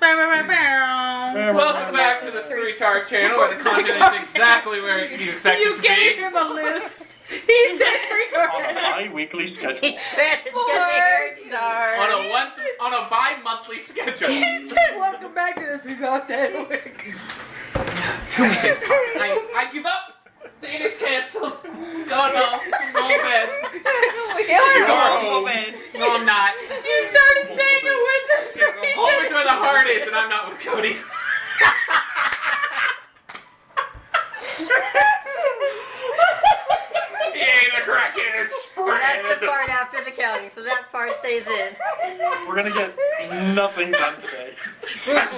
Welcome back to the 3Star channel, where the content is exactly where you expect it to be. You gave him a list. He said 3Star. On a bi-weekly schedule. He said 4-star. On a bi-monthly schedule. He said, welcome back to the 3Star channel. It's too many things to talk. I give up. The date is canceled. Oh no. I'm going to bed. Go bed. No, I'm not. You started saying it with him, so he Home is said where the heart is, and I'm not with Cody. Yay, the Kraken is spread. That's the part after the counting, so that part stays in. We're gonna get nothing done today.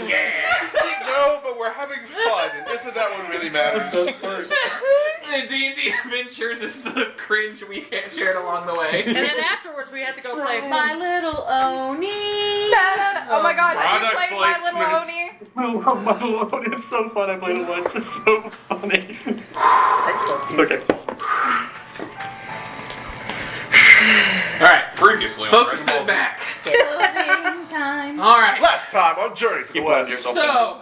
Yeah. No, but we're having fun, and isn't that what really matters? The D&D Adventures is the cringe we shared along the way. And then afterwards we had to go play My Little Oni. Oh my god, have you Product played My Little placement. Oni? My Lord, it's so fun. I played it once. It's so funny. I just want to. Okay. Alright, Previously on focus Dragon it Ball Z. back. Closing time. Alright, Last time on Journey to the Keep West. yourself so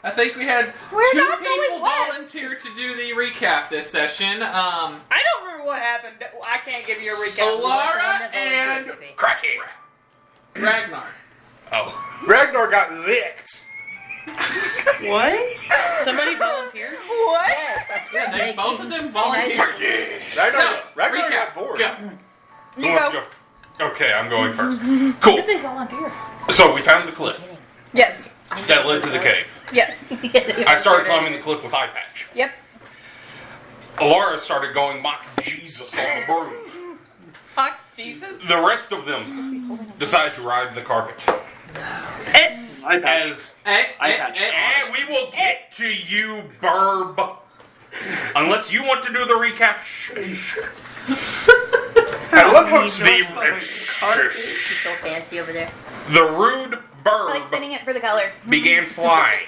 I think we had We're two not people going west. volunteer to do the recap this session. I don't remember what happened. I can't give you a recap. Alara and Kraken. Ragnar. Oh. Ragnar got licked. What? Somebody volunteered? What? Yes. Yeah, both of them volunteered. Kraken. So, Ragnar got recap. bored. Go. You Who wants go. to go? Okay, I'm going first. Did Cool. they volunteer? So we found the cliff Yes. that led to the cave. Yes. I started climbing the cliff with eye patch. Yep. Alara started going mock Jesus on the broom. Fuck Jesus. The rest of them decided to ride the carpet. I passed. And we will get to you, burb. Unless you want to do the recap. I love how it's The She's so fancy over there. rude I like burb spinning it for the color. began flying.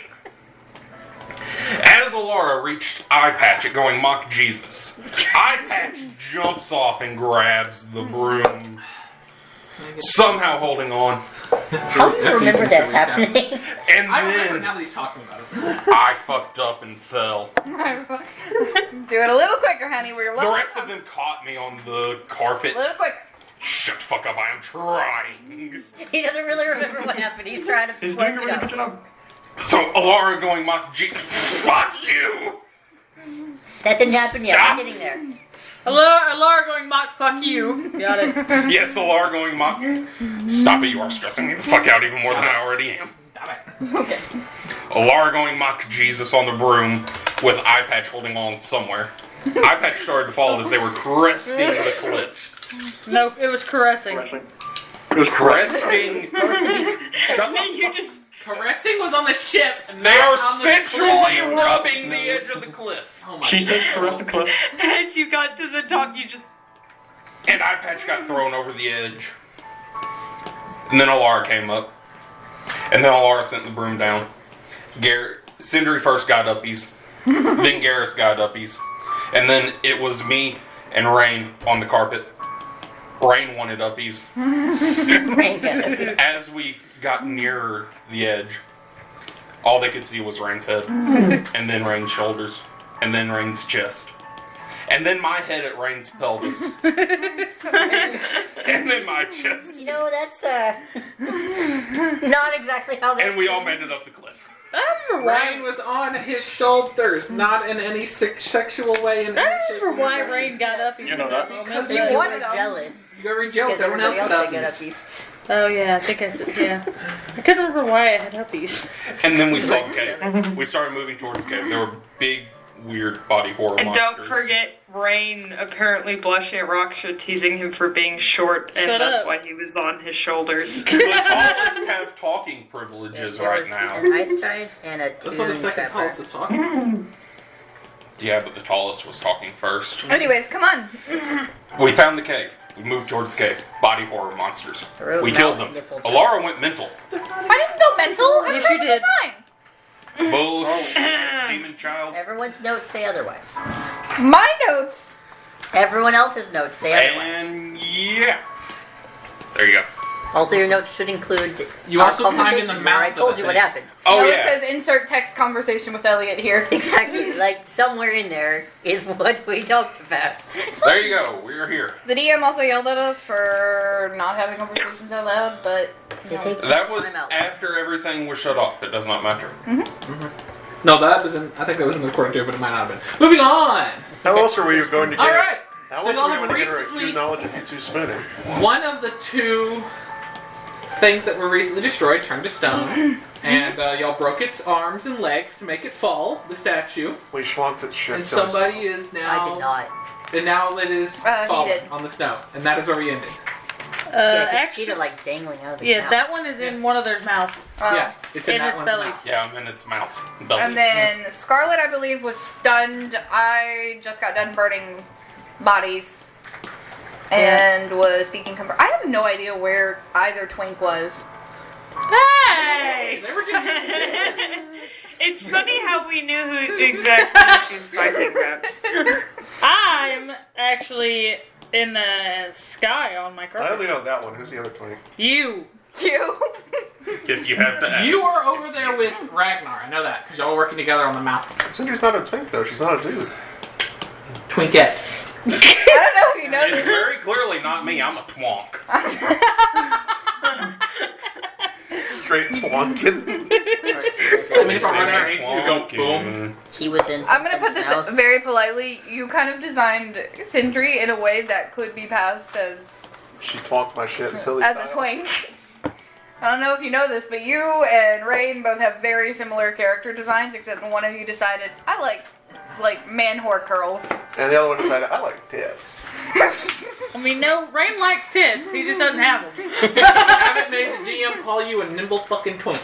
As Alara reached Eye Patch at going mock Jesus, Eye Patch jumps off and grabs the broom, somehow holding on. How do you remember that happening? And I remember then now that he's talking about it. I fucked up and fell. Do it a little quicker, honey. We're The rest of them caught me on the carpet. A little quicker. Shut the fuck up, I am trying. He doesn't really remember what happened. He's trying to He's doing work a it really good out. job. So Alara going mock Jesus. Fuck you! That didn't happen yet. Stop. We're getting there. Alara going mock fuck you. Got it. Yes, Alara going mock. Stop it, you are stressing me the fuck out even more than I already am. Damn it. Okay. Alara going mock Jesus on the broom with Eye Patch holding on somewhere. Eye Patch started to fall as they were cresting the cliff. No, it was caressing. Wrestling. It was correct. Cresting. Shut the You just. Caressing was on the ship. And They not are on the sensually cliff. rubbing the edge of the cliff. Oh my She god. said caress the cliff. As you got to the top, you just. And Eye Patch got thrown over the edge. And then Alara came up. And then Alara sent the broom down. Sindri first got uppies. Then Garrus got uppies. And then it was me and Rain on the carpet. Rain wanted uppies. Rain got it. As we got nearer the edge, all they could see was Rain's head. And then Rain's shoulders. And then Rain's chest. And then my head at Rain's pelvis. And then my chest. You know, that's not exactly how that. And we all made it up the cliff. I remember Rain why. was on his shoulders, not in any sexual way. In I any shape remember or why fashion. Rain got up. You know that. Because Because you you wanted were them. jealous. You got really jealous. Because Everyone else got everybody else uppies. got uppies. Oh yeah, I think I said yeah. I couldn't remember why I had uppies. And then we saw the cave. We started moving towards the cave. There were big, weird body horror And monsters. don't forget, Rain apparently blushing at Raksha, teasing him for being short, and Shut that's up. why he was on his shoulders. The tallest have talking privileges There right was now. an ice giant and a That's what the toon second trapper. pulse is talking. Yeah, but the tallest was talking first. Anyways, come on. We found the cave. We moved towards the cave. Body horror monsters. Throat, We killed mouth, them. nipple, Alara went mental. I didn't go mental. I'm Yes, you perfectly did. fine. Bullshit, demon child. Everyone's notes say otherwise. My notes. Everyone else's notes say otherwise. And yeah. There you go. Also, your notes should include. You our also climb in the conversation where I mouth of told the you what thing. happened. Oh no, yeah. it says insert text conversation with Elliot here. Exactly. Like somewhere in there is what we talked about. There you go. We're here. The DM also yelled at us for not having conversations out loud, but They take That was time out. after everything was shut off. It does not matter. No, that was in. I think that was in the recording too, but it might not have been. Moving on. How else are we going to get All right. How So else y'all are we have going to get recently our knowledge of you two spooning? one of the two things that were recently destroyed turned to stone, and y'all broke its arms and legs to make it fall. The statue, We schlonked its shit. and so it's- somebody is now. I did not. And now it is He fallen did. on the snow, and that is where we ended. Yeah, just Actually, feet are like dangling out of his yeah, mouth. that one is in one of their mouths. Yeah, it's in in that its one's belly. mouth. Yeah, I'm in its mouth. Belly. And then Scarlet, I believe, was stunned. I just got done burning bodies and was seeking comfort. I have no idea where either twink was. Hey! They were doing It's funny how we knew who exactly she's talking about. I'm actually in the sky on my I carpet. only know that one. Who's the other 20? You. You. If you have to ask. You are over there with Ragnar. I know that because y'all were working together on the mouth. Cindy's not a twink though. She's not a dude. Twinkette. I don't know if you know It's this. very clearly not me. I'm a twonk. Straight twonkin. I mean, if I run underneath, you go boom. He was in. I'm gonna put something's this mouth. very politely. You kind of designed Sindri in a way that could be passed as She twonked my shit. Silly as a twink. I don't know if you know this, but you and Rain both have very similar character designs, except one of you decided I like man whore curls. And the other one decided, I like tits. I mean, no, Rain likes tits. He just doesn't have them. Haven't made the DM call you a nimble fucking twink.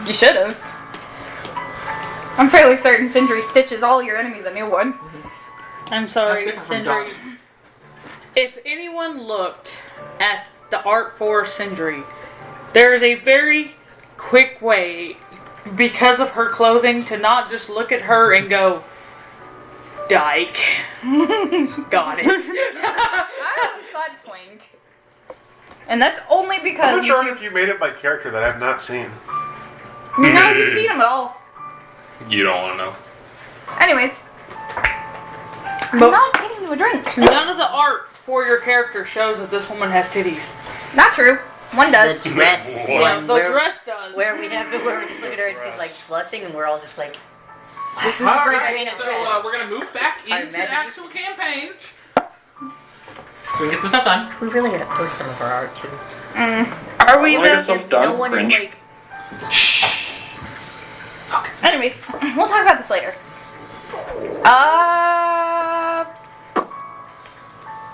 You should have. I'm fairly certain Sindri stitches all your enemies a new one. I'm sorry, That's different Sindri. from If anyone looked at the art for Sindri, there is a very quick way, because of her clothing, to not just look at her and go, dyke. Got it. I always thought twink. And that's only I'm because not you sure two... if you made it by character that I've not seen. No, you've seen them at all. You don't want to know. Anyways. I'm But- not getting you a drink. None of the art for your character shows that this woman has titties. Not true. One does. The dress. What? Well, the where, dress does. where we have to, where we just look at her and she's like blushing, and we're all just like, Alright, great so we're gonna move back I into the imagine actual campaign. So we can get some stuff done. we really gotta post some of our art too. Are we All your the... stuff done. No one is Cringe. like, Anyways, we'll talk about this later.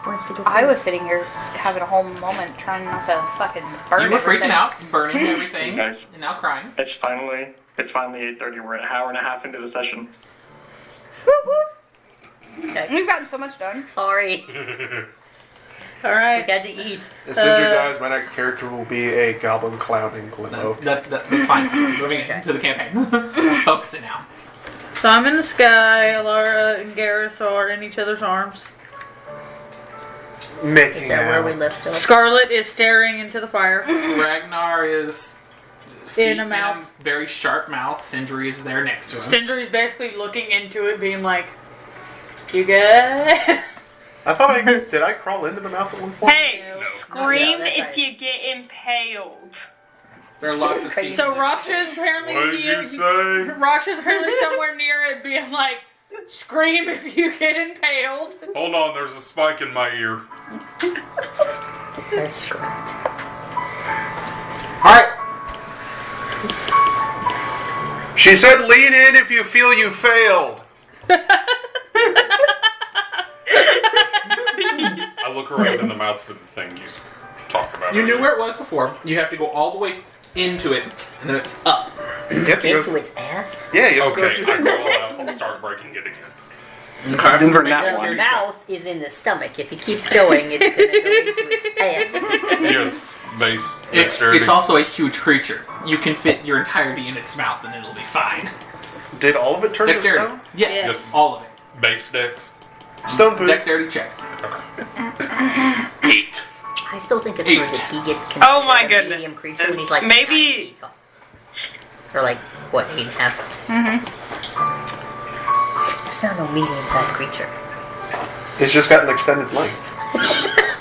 wants to go. I was sitting here having a whole moment trying not to fucking burn You were everything. freaking out, burning everything, Guys. and now crying. It's finally 8:30. We're an hour and a half into the session. Whoop, whoop. Okay. We've gotten so much done. Sorry, All we right. had to eat. If Sindri dies, my next character will be a goblin clown in limo. That's fine. Moving into the campaign. Focusing now. So I'm in the sky. Alara and Garrus are in each other's arms. Making Is that where we out. left off? Scarlet is staring into the fire. Ragnar is feet In a mouth. very sharp mouth. Sindri is there next to him. Sindri's basically looking into it, being like, "You good?" I thought did I crawl into the mouth at one point? Hey, scream No, that's if right. you get impaled. There are lots of teeth. So Raksha is apparently say? Raksha's apparently somewhere near it, being like, "Scream if you get impaled." Hold on, there's a spike in my ear. There's Scarlet. Alright. She said, "Lean in if you feel you failed." I look around in the mouth for the thing you talked about. You knew earlier. where it was before. You have to go all the way into it, and then it's up. You have to Into go. its ass. Yeah, you have to Okay, go I through go out and start breaking it again. Denver, The not one. mouth is in the stomach. If he keeps going, it's gonna go into its ass. Yes, base. It's dexterity. also a huge creature. You can fit your entirety in its mouth, and it'll be fine. Did all of it turn to Dexterity. stone? Yes, Yes. just all of it. base dex. Stone poop. Dexterity check. 8. I still think it's 8. weird that he gets considered Oh my a goodness. medium creature and he's like Maybe- 9 feet tall. Or like, what, 8.5? It's not no medium-sized creature. He's just got an extended length.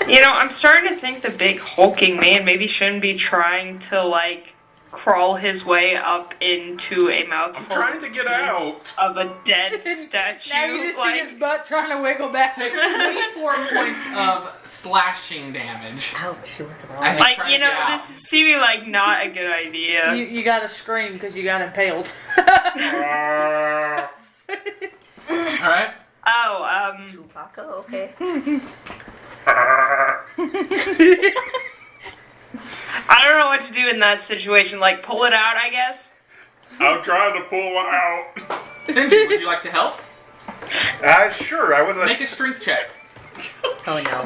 You know, I'm starting to think the big hulking man maybe shouldn't be trying to, like, crawl his way up into a mouthful I'm trying to get out. of a dead statue. Now you just see like, his butt trying to wiggle back. Take 24 points of slashing damage. Ouch, you went the wrong As way. you try like, you to know, get out. this is seeming like not a good idea. You gotta scream because you got impaled. Alright? Oh, Chewbacca, okay. I don't know what to do in that situation. Like, pull it out, I guess? I'm trying to pull out. Sindri, would you like to help? Sure, I would Make a strength check. Oh no. Tell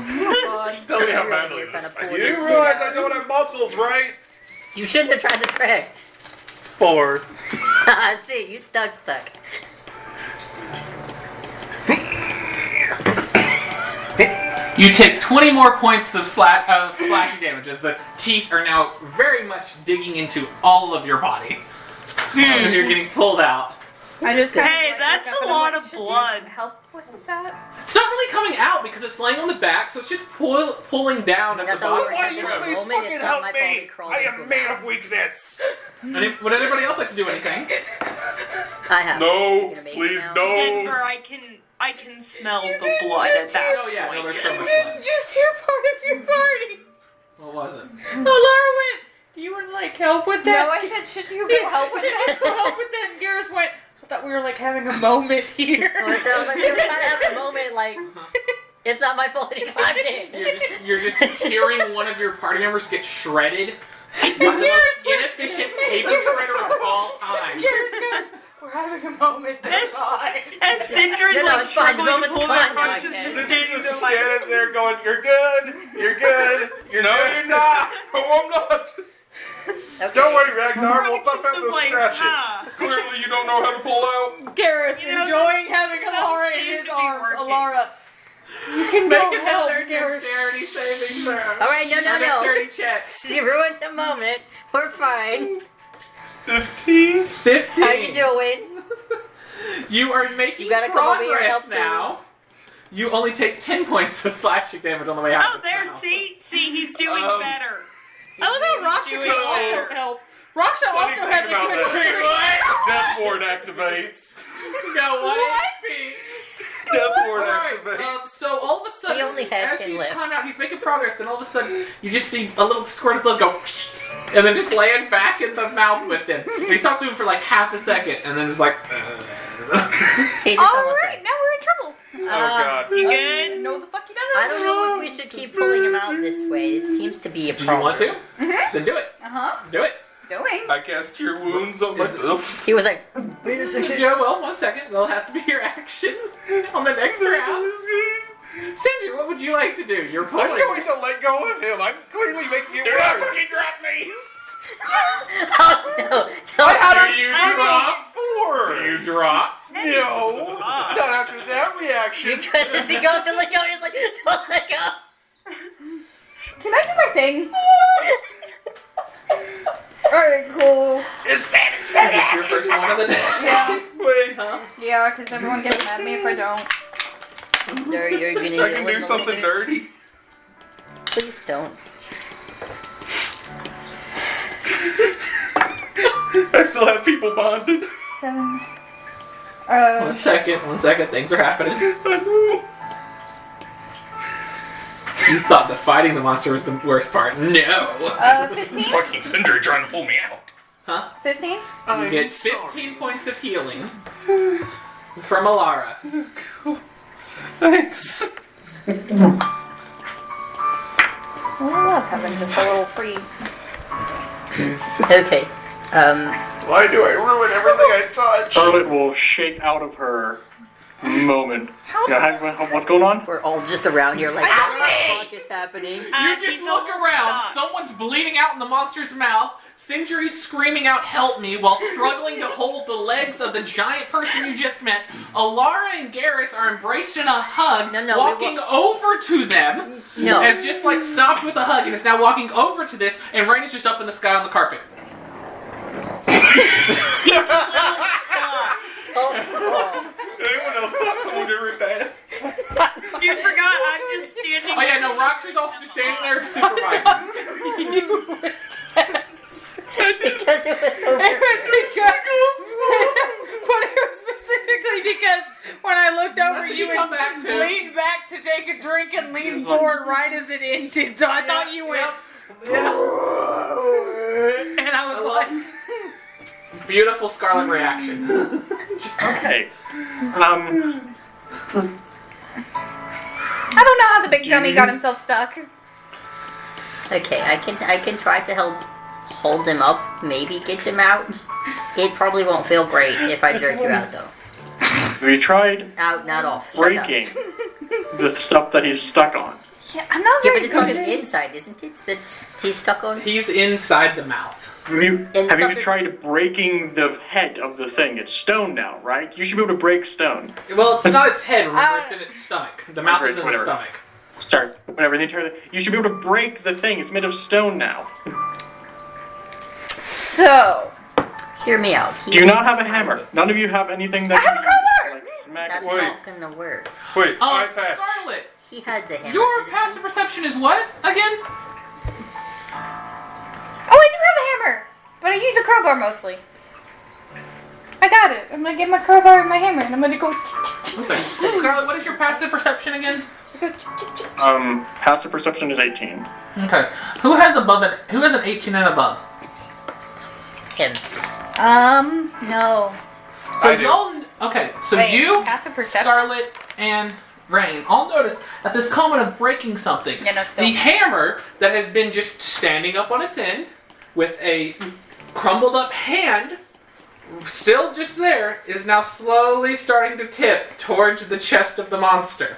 me how You're badly trying to this pull You this realize shit I don't have muscles, right? out. You shouldn't have tried to track. 4. Ah, shit, you stuck. You take 20 more points of slashing damage as the teeth are now very much digging into all of your body. As you're getting pulled out. I just kind Hey, of that's look up a and I'm lot like, of "Should you blood." Help with that? It's not really coming out because it's laying on the back, so it's just pulling down at the Got the bottom. lower Why do you Moment, please it's fucking not help my fault me? he crawled I into am a made mouth. of weakness. Would anybody else like to do anything? I have. No, You're gonna make please now. no. Denver, I can smell the blood at that. Oh yeah, no, there's so much Didn't blood. just hear part of your party. What was it? Oh, Laura went, do you want to like help with that? No, I said, should you go help with Should you that? go help with that? And Garrus went, I thought we were like having a moment here. Oh, it sounds like we were trying to have a moment like, it's not my fault that he climbed in. You're just hearing one of your party members get shredded by the most Garrus went- inefficient paper shredder of all time. Garrus goes, we're having a moment. That's fine. And Sindri's No, like it's fine, the struggling to moment's pull fine, that so I function, can. just Cindy getting just to like, standing there going, you're good, you're good, you're No, good. you're not. No, I'm not. Okay. Don't worry, Ragnar, we'll buff out just those like, scratches. ah. Clearly, you don't know how to pull out. Garrus You know, enjoying having doesn't Alara in seem his to be arms. working. Alara, you can Make go help another Garrus. dexterity saving throw. Alright, no. Dexterity check. You ruined the moment. We're fine. 15. 15. How you doing? You are making You gotta come over here and progress help now. You only take 10 points of slashing damage on the way out. Oh, of there, its mouth. see, he's doing better. I love how Raksha doing can also help. Raksha also Funny has thing a about good streak. Death Ward activates. No, what? HP? Death Ward Alright, activates. so all of a sudden, He only had as 10 he's left. climbing out, he's making progress, then all of a sudden, you just see a little squirt of blood go, and then just land back in the mouth with him. And he stops moving for like half a second, and then just like, He just almost Alright, now we're in trouble. Oh god. You good? No, the fuck he I doesn't. don't know if we should keep pulling him out this way. It seems to be a do you problem. want to? Then do it. Do it. Doing. I cast Cure Wounds on myself. He was like, wait a second. Yeah, well, 1 second. That'll have to be your action on the next round. Sindri, what would you like to do? You're I'm pulling. going to let go of him. I'm clearly making it Do not worse. fucking drop me. Oh no! Don't Do you drop? Four. Do you drop? No, not after that reaction. Because as he goes to let go, he's like, don't let go. Can I do my thing? Alright, cool. It's bad. It's Is bad. this your first one of the day? Yeah. Wait, Yeah, because everyone gets mad at me if I don't. There, you're gonna I can do something dirty. Please don't. I still have people bonded. 7. 1 second. Things are happening. I know. You thought the fighting the monster was the worst part. No. 15? Fucking Sindri trying to pull me out. Huh? 15? You get 15 points of healing from Alara. Thanks. I love having just a little free. Okay. Why do I ruin everything I touch? Charlotte will shake out of her moment. What's going on? We're all just around here like, what the fuck is happening? You just look around, someone's bleeding out in the monster's mouth, Sindri's screaming out, help me, while struggling to hold the legs of the giant person you just met. Alara and Garrus are embraced in a hug, walking over to them. No. Has just like stopped with a hug and is now walking over to this, and Rain is just up in the sky on the carpet. Anyone else thought someone did read that? You forgot I'm just standing. Oh yeah, no, Roxy's also just standing there supervising. Because it was over. It was because, but it was specifically because when I looked over, That's what you you come back to. leaned back to take a drink and leaned forward right as it ended. So I thought you went, and I was like, beautiful Scarlet reaction. Okay. I don't know how the big dummy got himself stuck. Okay, I can try to help hold him up, maybe get him out. It probably won't feel great if I jerk you out though. We tried Out, not off. Shut up. breaking the stuff that he's stuck on. Yeah, I'm not Yeah, very but it's good on at the it. inside, isn't it? That's he's stuck on. He's inside the mouth. Have you And stuff even is- tried breaking the head of the thing? It's stone now, right? You should be able to break stone. Well, it's not its head, remember, it's in its stomach. The mouth is in the Whatever. stomach. Sorry, whatever. You should be able to break the thing. It's made of stone now. So, Hear me out. Do you not have a inside hammer? it. None of you have anything that I have a crowbar! like smack. That's Wait. not gonna work. Wait, eye patch. Scarlet, He had the hammer. your didn't he? passive perception is what, again? oh, I do have a hammer, but I use a crowbar mostly. I got it. I'm gonna get my crowbar and my hammer, and I'm gonna go. One second. Scarlet, what is your passive perception again? Passive perception is 18. Okay. Who has an 18 and above? Him. No. So I do. so Wait, you, passive perception? Scarlet, and Rain all notice at this moment of breaking something, Yeah, no, still. the hammer that has been just standing up on its end with a crumbled up hand, still just there, is now slowly starting to tip towards the chest of the monster.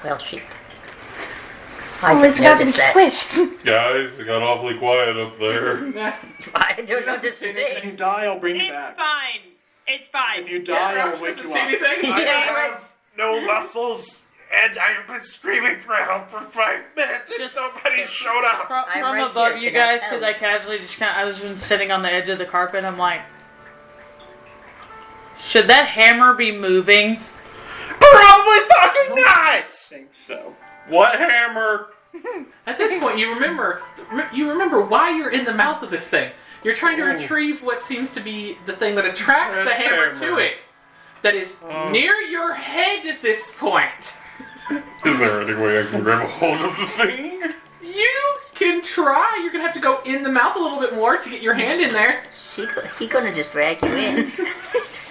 Well, shit. I Oh, just it's about to be noticed that. squished. Guys, it got awfully quiet up there. I don't know this If shit. you die, I'll bring you It's back. fine. It's fine. If you die, Yeah, I'll Rox wake doesn't you see up. anything. Yeah, No muscles, and I have been screaming for help for 5 minutes, and Just- nobody showed up. from I'm right above here, you can I guys, because help? I casually just I was just sitting on the edge of the carpet. I'm like, should that hammer be moving? Probably fucking not! I think so. What hammer? At this point, you remember why you're in the mouth of this thing. You're trying to retrieve what seems to be the thing that attracts the hammer to it. That is near your head at this point. Is there any way I can grab a hold of the thing? You can try. You're gonna have to go in the mouth a little bit more to get your hand in there. He gonna just drag you in.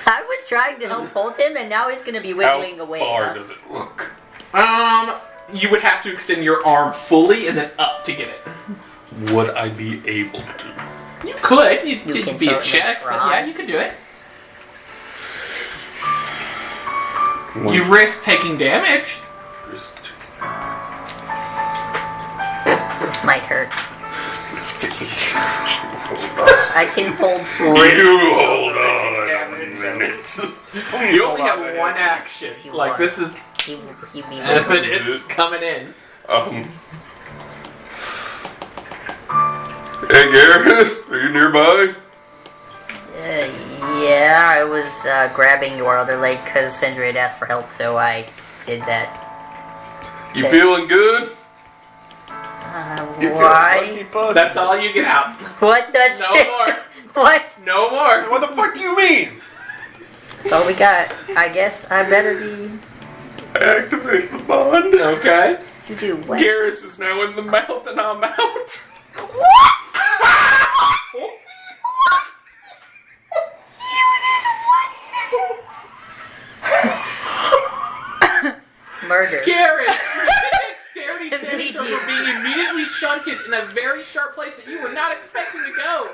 I was trying to help hold him, and now he's gonna be wiggling How away. far huh? does it look? You would have to extend your arm fully and then up to get it. Would I be able to? You could. It'd You can be a certainly check, but try. yeah, you could do it. You risk taking damage. This might hurt. I can hold You hold on a minute. Please You hold only on have to one him. action. If you Like want. this is, He'd be and then wiggling. it's coming in. Hey Garrus, are you nearby? Yeah, I was grabbing your other leg because Sindri had asked for help, so I did that. You feeling good? You feel Why? lucky, bud? That's all you get out. What the No shit? more. What? No more. What the fuck do you mean? That's all we got. I guess I better be. Activate the bond. Okay. You do what? Garrus is now in the mouth and I'm out. Murder. Garrett, dexterity saving Immediate. throw for being immediately shunted in a very sharp place that you were not expecting to go.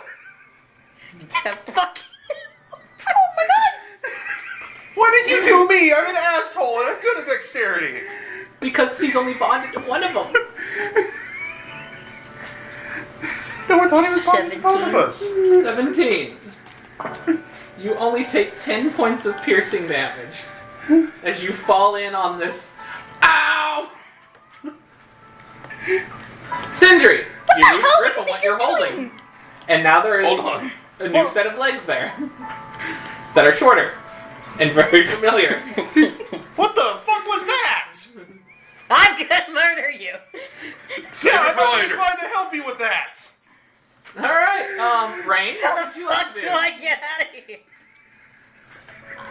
Fuck. Why didn't you do me? I'm an asshole and I'm good at dexterity. Because he's only bonded to one of them. No, I thought he was bonded to both of us. 17. You only take 10 points of piercing damage as you fall in on this. Ow! Sindri, you lose grip on what you're holding. And now there is Hold on. a new set of legs there that are shorter and very familiar. What the fuck was that? I'm gonna murder you. Yeah, I for thought later. you were trying to help you with that. Alright, Rain, How what the would you fuck like to do do? I get out of here?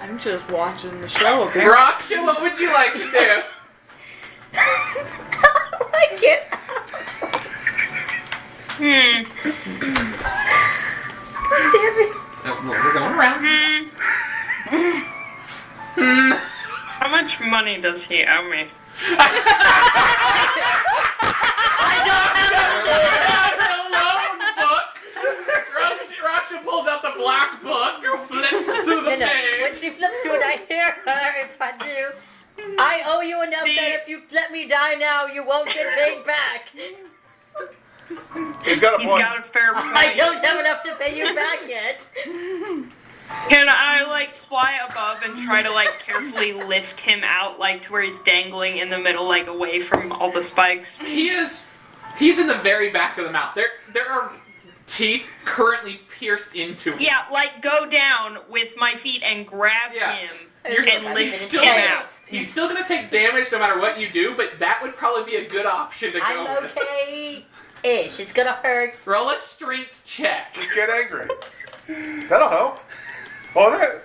I'm just watching the show. Okay? Raksha, what would you like to do? I get Damn it. Well, we're going around. How much money does he owe me? Raksha pulls out the black book, flips to the When page. she flips to it, I hear her. If I do, I owe you enough that if you let me die now, you won't get paid back. He's got a He's point. got a fair point. I don't have enough to pay you back yet. Can I like fly above and try to like carefully lift him out, like to where he's dangling in the middle, like away from all the spikes? He's in the very back of the mouth. There are teeth currently pierced into him. Yeah, like go down with my feet and grab Yeah. him You're and lift still him out. He's still gonna take damage no matter what you do, but that would probably be a good option to go I'm with. okay-ish. It's gonna hurt. Roll a strength check. Just get angry. That'll help. Won't it?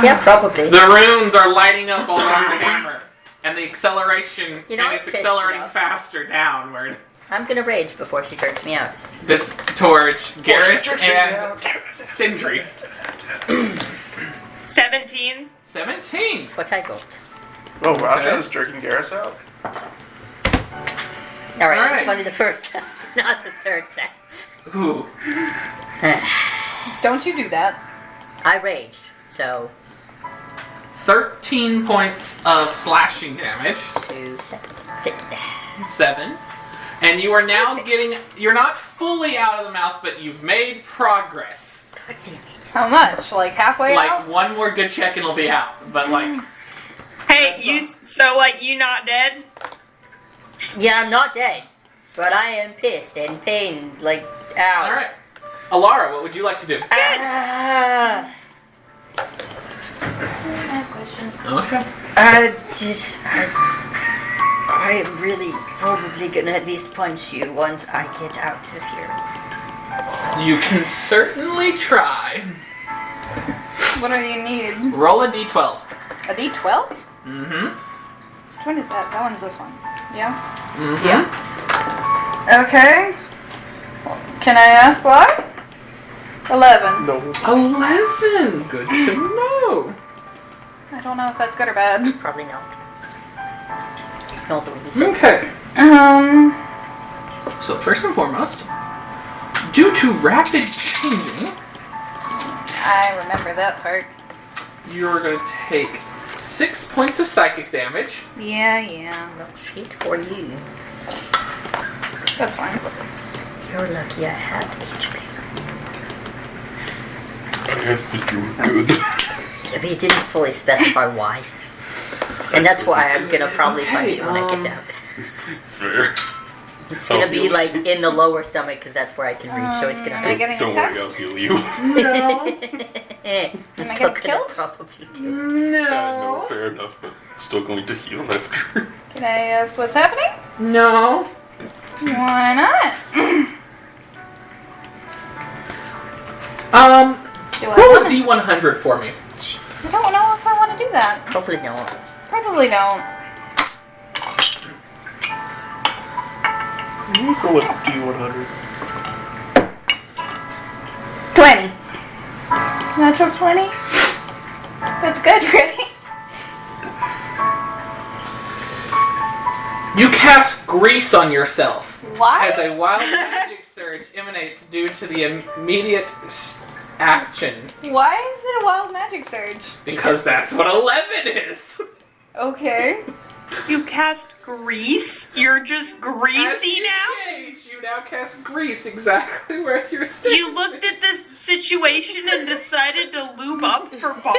Yeah, probably. The runes are lighting up all on the hammer, and the acceleration, You know, and I it's pissed accelerating enough. faster downward. I'm gonna rage before she hurts me out. That's towards Garrus and Sindri. 17. 17. That's what I got. Oh, Raja Okay. is jerking Garrus out. Alright, Alright. it's funny the first time, not the third time. Ooh. Don't you do that. I raged, so 13 points of slashing damage. 2, 7, 50. 7. And you are now you're not fully out of the mouth, but you've made progress. God damn it. How much? Like halfway Like, out? one more good check and it'll be out. But, like, Hey, you not dead? Yeah, I'm not dead, but I am pissed and pain, like, ow. alright. Alara, what would you like to do? Ah, I have questions. Okay. I'm really probably gonna at least punch you once I get out of here. You can certainly try. What do you need? Roll a d12. A D12? Mm-hmm. Which one is that? That one's this one. Yeah? Mm-hmm. Yeah. Okay. Can I ask why? 11. No. 11. Good to know. I don't know if that's good or bad. Probably not. Not the way he said. Okay. So first and foremost, due to rapid changing, I remember that part. you're going to take 6 points of psychic damage. Yeah. No shit for you. That's fine. You're lucky I had HP. I guess that you were good. Yeah, but you didn't fully specify why. And that's why I'm gonna probably punch you when I get down. Fair. It's gonna be like in the lower stomach because that's where I can reach, so it's Am I gonna getting Don't worry, I'll attacked? heal you. No. I'm I still getting gonna killed? probably do. No, No. fair enough, but still going to heal after. Can I ask what's happening? No. Why not? Do I Roll a wanna- d100 for me. I don't know if I want to do that. Probably not. Probably don't. You roll a D100. 20. Natural 20? That's good, really? You cast grease on yourself. Why? As a wild magic surge emanates due to the immediate action. Why is it a wild magic surge? Because that's what 11 is. Okay. You cast grease? You're just As greasy you now? change, you now cast grease exactly where you're standing. You looked at this situation and decided to lube up for Bobby?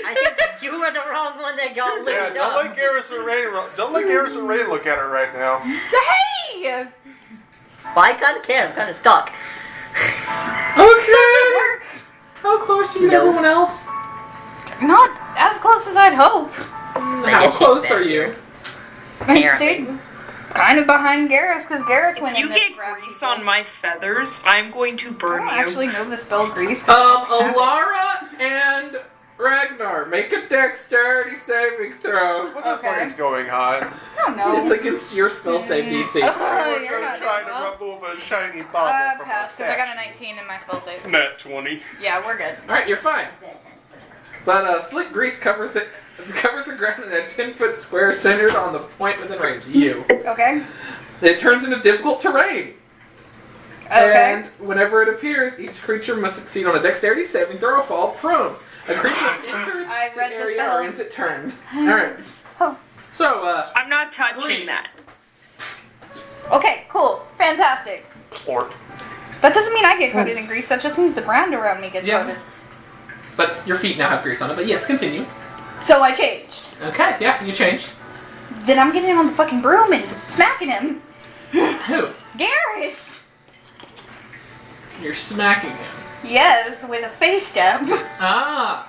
I think you were the wrong one that got Yeah, looped don't up. let Garrison Ray look at her right now. Hey! Well, I kind of can. I'm kind of stuck. Okay. Work. How close are you to No. everyone else? Not as close as I'd hope. How guess she's close back are here. you? I Apparently. stayed kind of behind Garrus because Garrus went If in you and get grabbed grease people. on my feathers, I'm going to I burn don't you. actually know the spell grease. Alara and Ragnar, make a dexterity saving throw. What the fuck Okay. is going on? I don't know. It's against your spell save DC. Oh, We're you're just not trying to doing well. remove a shiny bauble from Pass, the because I got a statue. 19 in my spell save. Nat 20. Yeah, we're good. Alright, you're fine. But slick grease covers the ground in a 10-foot square centered on the point within range. You. Okay. It turns into difficult terrain. Okay. And whenever it appears, each creature must succeed on a dexterity saving throw or fall prone. A creature enters I read the the area spell. or ends its turn. Alright. Oh. So, I'm not touching Grease. that. Okay, cool. Fantastic. Plorp. That doesn't mean I get coated in grease. That just means the ground around me gets Yeah. coated. but your feet now have grease on it. But yes, continue. So I changed. Okay, yeah, you changed. Then I'm getting him on the fucking broom and smacking him. Who? Garrus! You're smacking him. Yes, with a face step. Ah.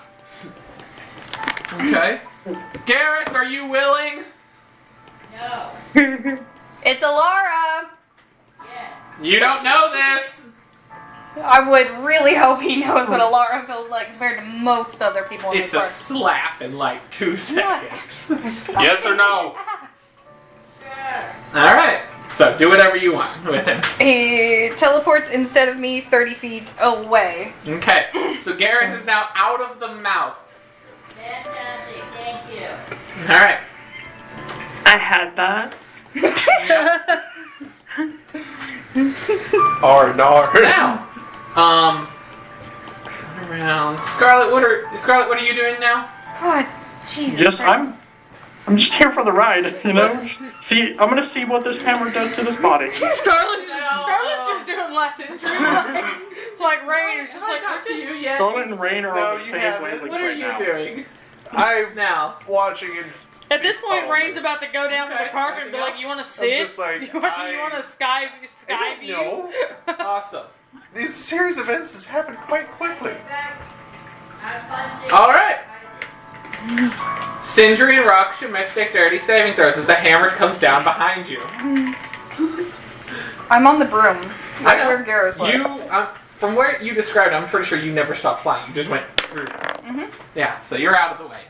Okay. Garrus, are you willing? It's Alara! You don't know this. I would really hope he knows what Alara feels like compared to most other people in It's the a park. slap in like 2 seconds. Yes or no? Alright. So do whatever you want with him. He teleports instead of me 30 feet away. Okay. So Garrus is now out of the mouth. Fantastic, thank you. Alright. I had that. Arnar. Now. Around Scarlet, what are you doing now? God, Jesus. Just Christ. I'm just here for the ride, you know. I'm gonna see what this hammer does to this body. Scarlett's just doing like Rain. It's just like Not to you yet. Scarlet and Rain are No, on the you same haven't. wavelength What are right you now. doing I'm now? watching and at this point, Oh, Rain's about to go down to okay, the carpet and be like, anything "You want to I'm sit? just like, you want to sky I view?" don't know. Awesome. These series of events has happened quite quickly. Alright. Sindri and Rock should make dexterity saving throws as the hammer comes down behind you. I'm on the broom. I Right know. where Garrus was. You, from where you described, I'm pretty sure you never stopped flying. You just went through. Yeah, so you're out of the way.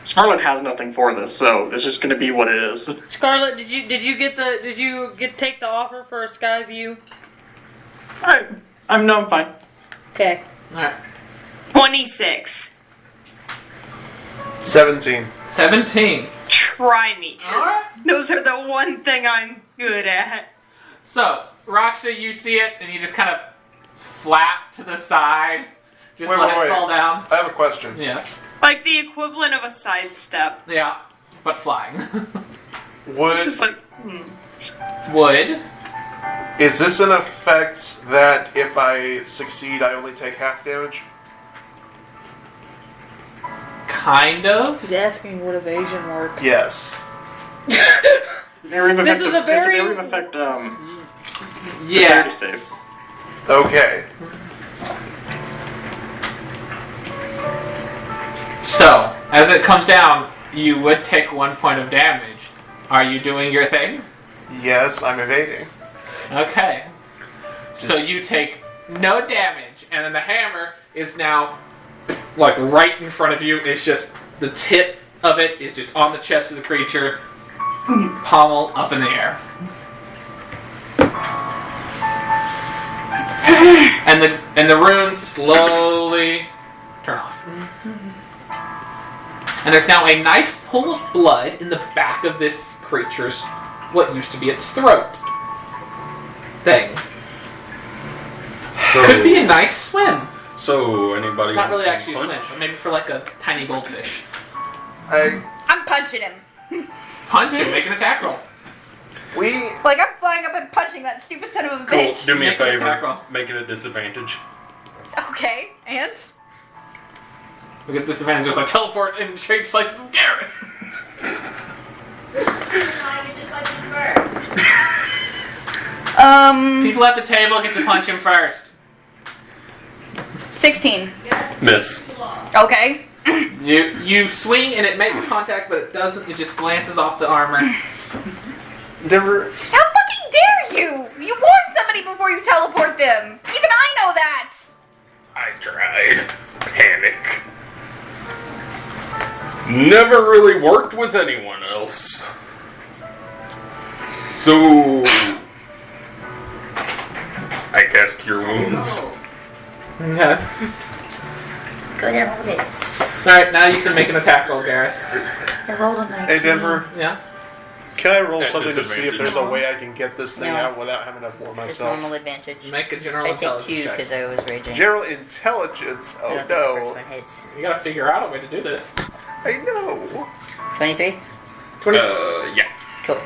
Scarlet has nothing for this, so it's just gonna be what it is. Scarlett, did you take the offer for a sky view? I'm fine. Okay. Alright. 26. 17. 17. Try me. Alright. Those are the one thing I'm good at. So, Raksha, you see it, and you just kind of flap to the side. Just Wait, let wait, it wait. fall down. I have a question. Yes. Like the equivalent of a sidestep. Yeah. But flying. Would Just like, Would. is this an effect that if I succeed, I only take half damage? Kind of. He's asking would evasion work. Yes. This is a very- effect. Yes. save. Okay. So, as it comes down, you would take 1 point of damage. Are you doing your thing? Yes, I'm evading. Okay. So you take no damage, and then the hammer is now, like, right in front of you. It's just, the tip of it is just on the chest of the creature. Pommel up in the air. And the runes slowly turn off. And there's now a nice pool of blood in the back of this creature's, what used to be its throat thing. So, Could be a nice swim. So, anybody Not wants really some actually a swim, punch? but maybe for like a tiny goldfish. I'm punching him. Punch him, make an attack roll. Like, I'm flying up and punching that stupid son of a Cool. bitch. Do me a Make an attack favor. roll. Make it a disadvantage. Okay, and? We get disadvantage, just like teleport and change places with Garrus. People at the table get to punch him first. 16. Miss. Okay. You swing and it makes contact, but it doesn't. It just glances off the armor. Never. How fucking dare you? You warn somebody before you teleport them. Even I know that. I tried. Panic. Never really worked with anyone else. So, I guess cure wounds. Okay. Go down with it. Alright, now you can make an attack roll, Garrus. I rolled a 19. Hey, Denver. Yeah? Can I roll At something to see if disadvantage. there's a way I can get this thing No. out without having to war It's myself? normal advantage. Make a general I take 2 intelligence check. because I was raging. General intelligence. I Oh don't think the first no. one hits. You gotta figure out a way to do this. I know. 23? Yeah. Cool.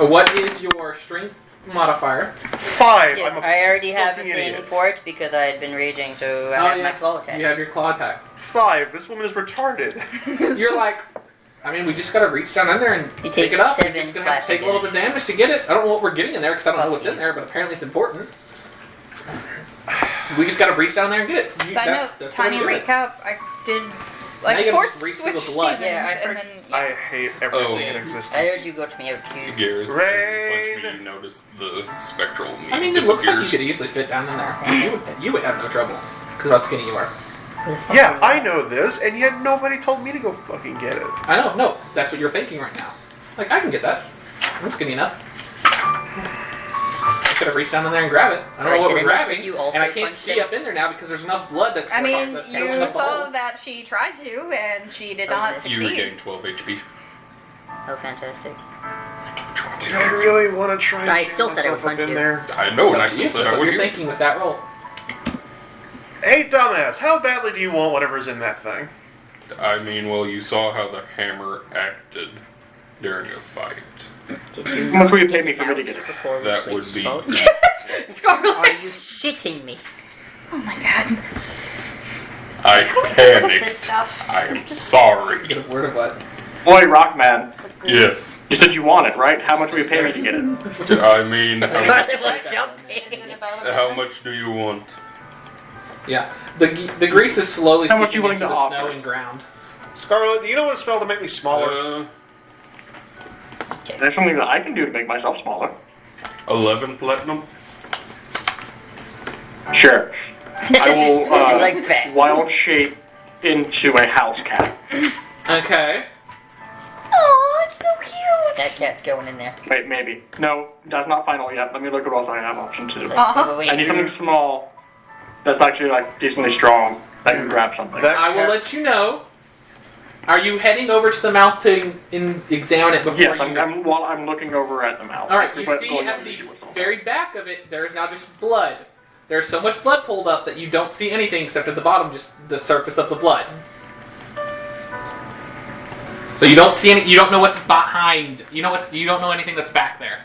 What is your strength modifier? 5. Yeah, I'm a I already have a fucking thing idiot. for it because I had been raging, so I Oh, have yeah. my claw attack. You have your claw attack. 5. This woman is retarded. You're like, I mean, we just gotta reach down in there and You pick take it up. We're 7 just gonna have to take a slashing little bit of damage to get it. I don't know what we're getting in there because I don't know what's in there, but apparently it's important. We just gotta reach down there and get it. Side note, That's tiny what we did. recap. I did Now you like gotta four just reach through the switch blood. seasons, Yeah, I and heard- then I hate everything Oh. in I heard existence. you got me out too. Garrus, as Rain. you punch me, you notice the spectral meat I mean, it looks like you disappears. could easily fit down in there. You would have no trouble because of how skinny you are. Yeah, I know this, and yet nobody told me to go fucking get it. I know. No, that's what you're thinking right now. Like, I can get that. I'm skinny enough. I could have reached down in there and grab it. I don't know what Did we're I miss that grabbing, you also and I can't punched see him? up in there now because there's enough blood that's. I mean, that's you filling up the saw hole. that she tried to, and she did not Okay. You succeed. regain 12 HP. Oh, fantastic. Do I really want to try and I jam still said I would myself up punch in you. there? I know, and I That's still said I what would you're hear. thinking with that roll. Hey, dumbass, how badly do you want whatever's in that thing? I mean, well, you saw how the hammer acted during a fight. Did you How much will you pay get me for me to get it? before we That would switched be- spots? Scarlet. Are you shitting me? Oh my god. I How do we get rid of this panicked. stuff? I am sorry. Get a word of what? Boy, Rockman, Yes. you said you want it, right? How much will you pay me to get it? I mean, Scarlet was Is jumping. it about how much do you want? Yeah, the grease is slowly How much seeping you willing into to the offer? snow and ground. Scarlet, do you know what it spelled to make me smaller? There's something that I can do to make myself smaller. 11 platinum? Sure. I will She's like, bet. wild shape into a house cat. Okay. Oh, it's so cute. That cat's going in there. Wait, maybe. No, that's not final yet. Let me look at what else I have option to do. Uh-huh. Wait, I need something small that's actually like decently strong that can grab something. That I will cat- let you know. Are you heading over to the mouth to examine it before Yes, you... while I'm looking over at the mouth. Alright, you But see going at over the to see what's on. very back of it, there's now just blood. There's so much blood pulled up that you don't see anything except at the bottom, just the surface of the blood. So you don't see any, you don't know what's behind, you don't know anything that's back there.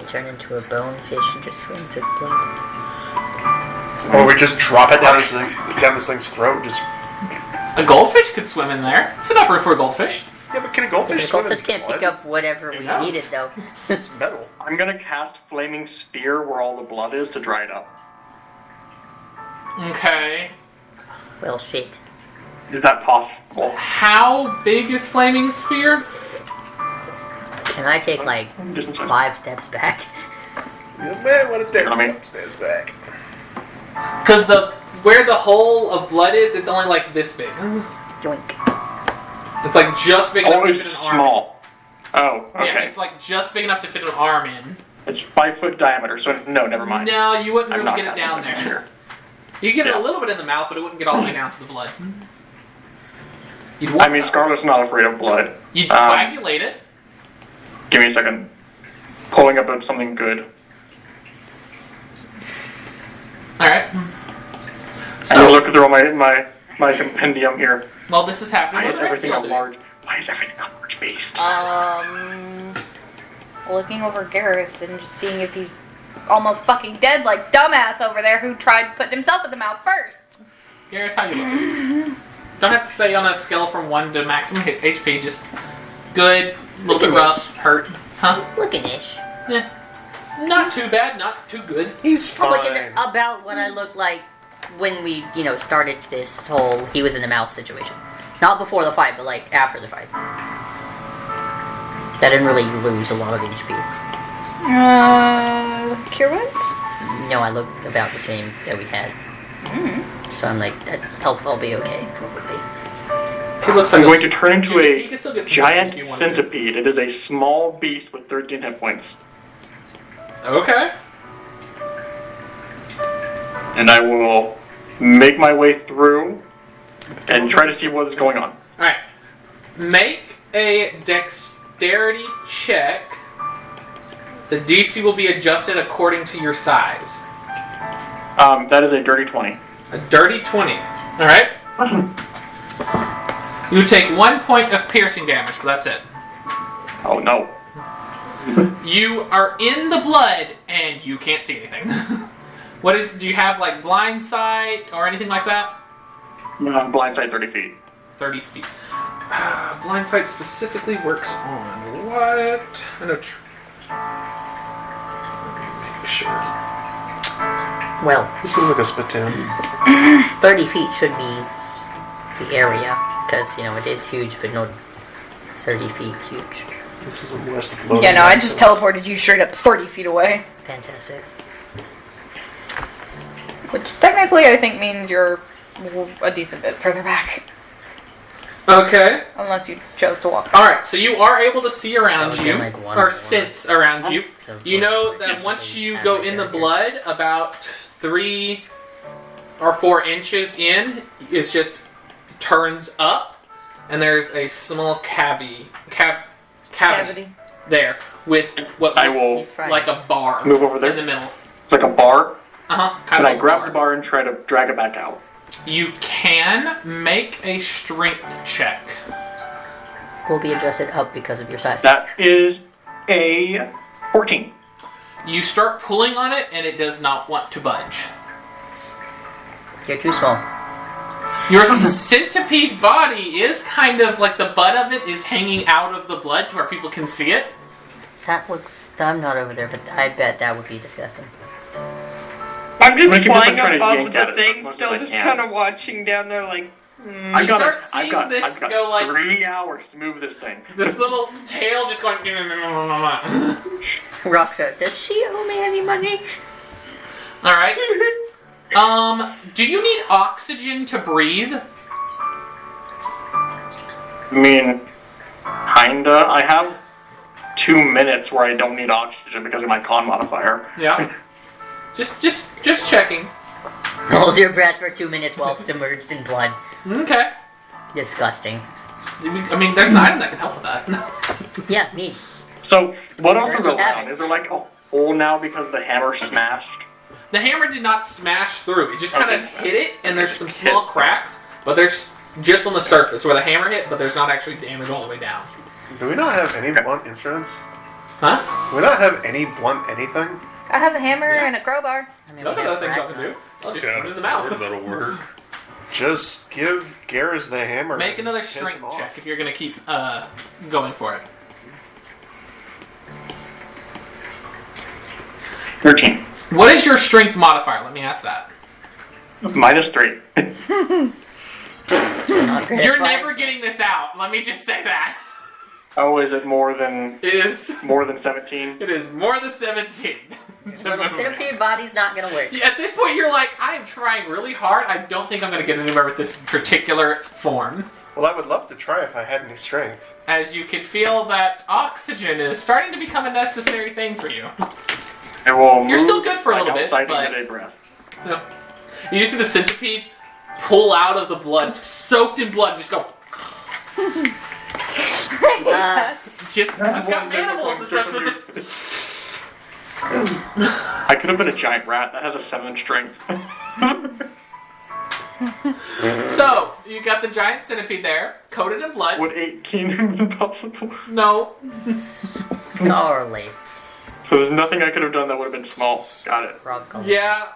You turn into a bonefish and just swim through the blood. Or we just drop it down this thing's throat. Just A goldfish could swim in there. It's enough room for a goldfish. yeah, but can a goldfish The swim in goldfish can't pick blood? up whatever we knows? needed, though. It's metal. I'm gonna cast Flaming Spear where all the blood is to dry it up. Okay. Well, shit. Is that possible? How big is Flaming Sphere? Can I take, like, Distance. 5 steps back? Yeah, man, what a dick. I mean- Stands back. Because where the hole of blood is, it's only like this big. Yoink. It's like just big enough Oh, to it's fit an arm. small. Oh, okay. Yeah, it's like just big enough to fit an arm in. It's 5 foot diameter, so no, never mind. No, you wouldn't I'm really not get it casting down Flaming there. Spear. You get it a Yeah. little bit in the mouth, but it wouldn't get all the way down to the blood. You'd I want mean, Scarlet's not afraid of blood. You'd um, coagulate it. Give me a second. Pulling up something good. Alright. I So, look through my compendium here. well, this is happening. Why What is the rest of everything y'all on doing? large? Why is everything on large based? Looking over Garrus and just seeing if he's almost fucking dead like dumbass over there who tried putting himself in the mouth first. Garrus, how you looking? Don't have to say on a scale from 1 to maximum HP, just good, a little bit Looking-ish. rough, hurt. Huh? Looking-ish. Yeah. Not too bad, not too good. He's I'm fine. looking about what I looked like when we, started this whole he was in the mouth situation. Not before the fight, but like after the fight. That didn't really lose a lot of HP. Cure wounds? No, I look about the same that we had. So I'm like, I'll be okay, probably. He looks I'm like going to turn into He a can still get some giant if you want to. centipede. It is a small beast with 13 hit points. Okay. And I will make my way through and try to see what is going on. Alright. Make a dexterity check. The DC will be adjusted according to your size. That is a dirty 20. A dirty 20. Alright? You take 1 point of piercing damage, but that's it. Oh no. You are in the blood and you can't see anything. Do you have like blind sight or anything like that? Blindside 30 feet. 30 feet. Blind sight specifically works on what? I know. Let me make sure. Well, This feels like a spittoon. 30 feet should be the area, because, it is huge, but not 30 feet huge. This is a west of Loading. Yeah, no, I just teleported you straight up 30 feet away. Fantastic. Which technically I think means you're a decent bit further back. Okay. Unless you chose to walk. Alright, so you are able to see around That would've you, been like one or more. sense around you. So You know for- that Yes. once you Average go in the character. blood, about 3 or 4 inches in, it just turns up, and there's a small cavity there with what I looks will like a bar move over there. in the middle. It's like a bar. Uh-huh. Can I grab the bar and try to drag it back out? You can make a strength check. Will be adjusted up because of your size. That is a 14. You start pulling on it, and it does not want to budge. You're too small. Your centipede body is kind of like the butt of it is hanging out of the blood to where people can see it. That looks... I'm not over there, but I bet that would be disgusting. I'm just I'm gonna keep this flying one trying to above yank at the it thing, as much still as I just can. kind of watching down there like... You start seeing this I've got go like 3 hours to move this thing. this little tail just going. Rockstar, does she owe me any money? All right. Do you need oxygen to breathe? I mean, kinda. I have 2 minutes where I don't need oxygen because of my con modifier. Yeah. Just checking. Hold your breath for 2 minutes while submerged in blood. Okay. Disgusting. I mean, there's an item that can help with that. Yeah, me. So, what else is Already have around? it. Is there like a hole now because the hammer smashed? The hammer did not smash through. It just kind of Okay. hit it, and there's some small cracks, but there's just on the surface where the hammer hit, but there's not actually damage all the way down. Do we not have any blunt instruments? Huh? Do we not have any blunt anything? I have a hammer Yeah. and a crowbar. I mean, Those we are have other things y'all can Ragnar. do. I'll just Yeah, put it in the mouth. that'll work. Just give Garrus the hammer. Make and another piss strength him off. check if you're gonna keep going for it. 13. What is your strength modifier? Let me ask that. -3. Not great You're at never flying. getting this out. Let me just say that. Oh, is it more than It is 17? It is more than 17. to Little move it. centipede body's not gonna work. Yeah, at this point, you're like, I am trying really hard. I don't think I'm going to get anywhere with this particular form. Well, I would love to try if I had any strength. As you can feel that oxygen is starting to become a necessary thing for you. I will You're still move good for a back little bit, outside but- and get a breath. No. You just see the centipede pull out of the blood, soaked in blood, just go. Just because it's got mandibles and stuff, so it just. I I could have been a giant rat. That has a 7 strength. So, you got the giant centipede there, coated in blood. Would 18 have been possible? No. Gnarly. So there's nothing I could have done that would have been small. Got it. Rob color. Yeah,